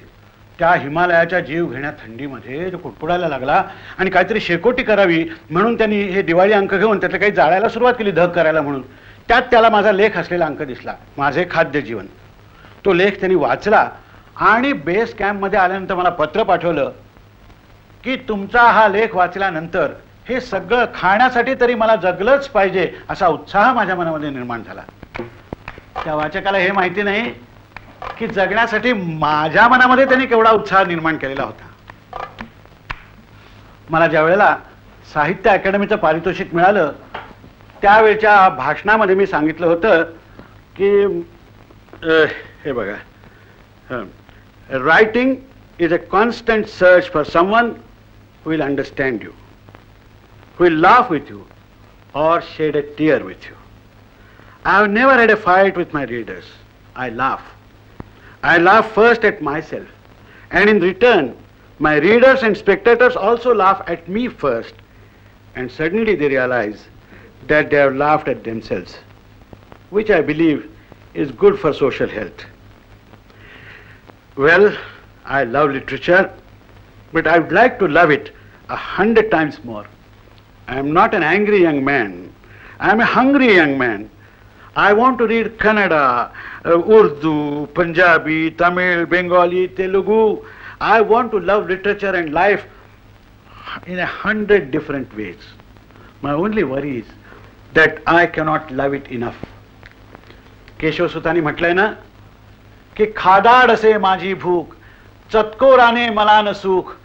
त्या हिमालयाच्या जीव घेण्या थंडीमध्ये तो कुडकुडायला लागला आणि काहीतरी शेकोटी करावी म्हणून त्यांनी हे दिवाळी अंक घेऊन त्यातलं काही जाळायला सुरुवात केली, धग करायला म्हणून. त्यात त्याला माझा लेख असलेला अंक दिसला, माझे खाद्य जीवन. तो लेख त्यांनी वाचला आणि बेस कॅम्पमध्ये आल्यानंतर मला पत्र पाठवलं की तुमचा हा लेख वाचल्यानंतर हे सगळं खाण्यासाठी तरी मला जगलंच पाहिजे असा उत्साह माझ्या मनामध्ये निर्माण झाला. त्या वाचकाला हे माहिती नाही की जगण्यासाठी माझ्या मनामध्ये त्यांनी केवढा उत्साह निर्माण केलेला होता. मला ज्या वेळेला साहित्य अकादमीचं पारितोषिक मिळालं त्यावेळच्या भाषणामध्ये मी सांगितलं होतं की हे बघा, writing is a constant search for someone who will understand you, who will laugh with you or shed a tear with you. I have never had a fight with my readers. I laugh. I laugh first at myself, and in return my readers and spectators also laugh at me first, and suddenly they realize that they have laughed at themselves, which I believe is good for social health. Well, I love literature, but I would like to love it 100 times more. I am not an angry young man. I am a hungry young man. I want to read Kannada, Urdu, Punjabi, Tamil, Bengali, Telugu. I want to love literature and life in 100 different ways. My only worry is that I cannot love it enough. केशवसुतांनी म्हटलंय ना की खादाड असे माझी भूक, चतकोराने मला न सुख,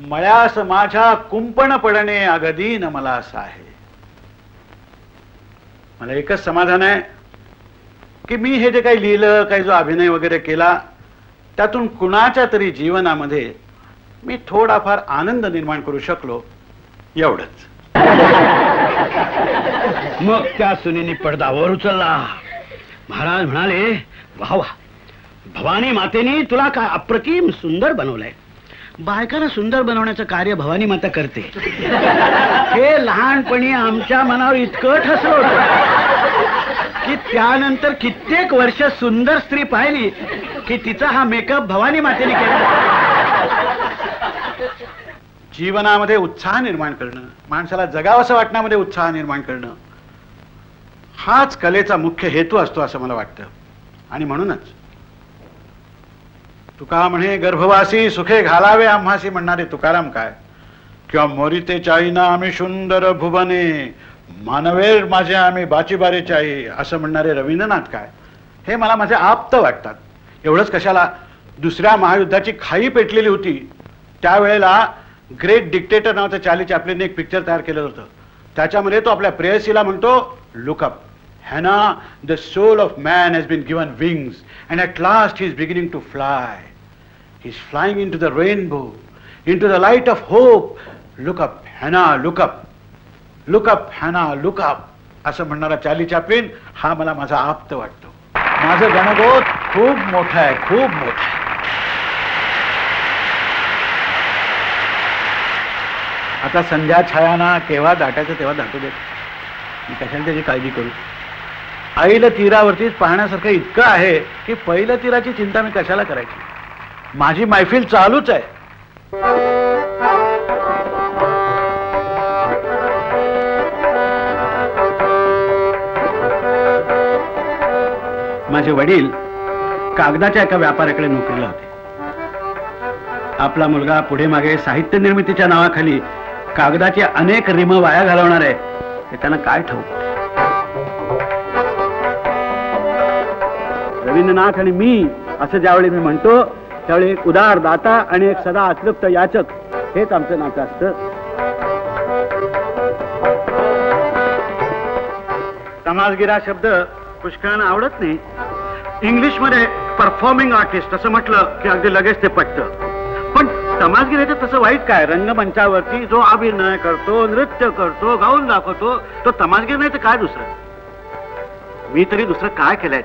मळ्यास माझ्या कुंपण पडणे अगदीन मला असं आहे. मला एकच समाधान आहे की मी हे जे काही लिहिलं, काही जो अभिनय वगैरे केला, त्यातून कुणाच्या तरी जीवनामध्ये मी थोडाफार आनंद निर्माण करू शकलो, एवढंच. मग त्या सुनेनी पडदावर उचलला. महाराज म्हणाले, वा वा, भवानी मातेने तुला काय अप्रतिम सुंदर बनवलंय. बायकांना सुंदर बनवण्याचं कार्य भवानी माता करते. हे लहानपणी आमच्या मनावर इतकं ठसलं होतं की त्यानंतर कित्येक वर्ष सुंदर स्त्री पाहिली की तिचा हा मेकअप भवानी मातेने केला. जीवनामध्ये उत्साह निर्माण करणं, माणसाला जगावंसं वाटण्यामध्ये उत्साह निर्माण करणं, हाच कलेचा मुख्य हेतू असतो असं मला वाटतं. आणि म्हणूनच तुका म्हणे गर्भवासी सुखे घालावे आम्हासी म्हणणारे तुकाराम काय, किंवा मोरिते चाईना आम्ही सुंदर भुवने, मानवेर माझे आम्ही बाचीबारे चाई असं म्हणणारे रवींद्रनाथ काय, हे मला माझे आप्त वाटतात. एवढंच कशाला, दुसऱ्या महायुद्धाची खाई पेटलेली होती त्यावेळेला ग्रेट डिक्टेटर नावाचं चार्ली चॅप्लिनने एक पिक्चर तयार केलं होतं. त्याच्यामध्ये तो आपल्या प्रेयसीला म्हणतो, look up Hannah, the soul of man has been given wings, and at last he is beginning to fly. He is flying into the rainbow, into the light of hope. Look up, Hannah, look up. Look up, Hannah, look up. असं म्हणणारा Charlie Chaplin हा मला माझा आप्त वाटतो. माझं गणगोत खूप मोठं आहे, खूप मोठं आहे. आता संध्या छायाना केव्हा दाटायचं तेव्हा दाटू देत, मी कशाला त्याची काळजी करू. आईला तीरावरतीच पाहण्यासारखं इतकं आहे की पहिल्या तीराची चिंता मी कशाला करायची. माझी मैफिल चालूच आहे. माझे वडील कागदाच्या एका व्यापाऱ्याकडे नोकरीला होते. आपला मुलगा पुढे मागे साहित्य निर्मितीच्या नावाखाली कागदाची अनेक रिम वाया घालवणार आहे हे त्यांना काय ठाऊक. रवींद्रनाथ आणि मी असं ज्यावेळी मी म्हणतो त्यावेळी एक उदार दाता आणि एक सदा अतृप्त याचक हेच आमचं नातं असतं. तमासगीर हा शब्द पुष्कळांना आवडत नाही. इंग्लिशमध्ये परफॉर्मिंग आर्टिस्ट असं म्हटलं की अगदी लगेच ते पटतं. पण तमासगीर याच्यात तसं वाईट काय. रंगमंचावरती जो अभिनय करतो, नृत्य करतो, गाऊन दाखवतो तो तमासगीर नाही तर काय दुसरं. मी तरी दुसरं काय केलंय.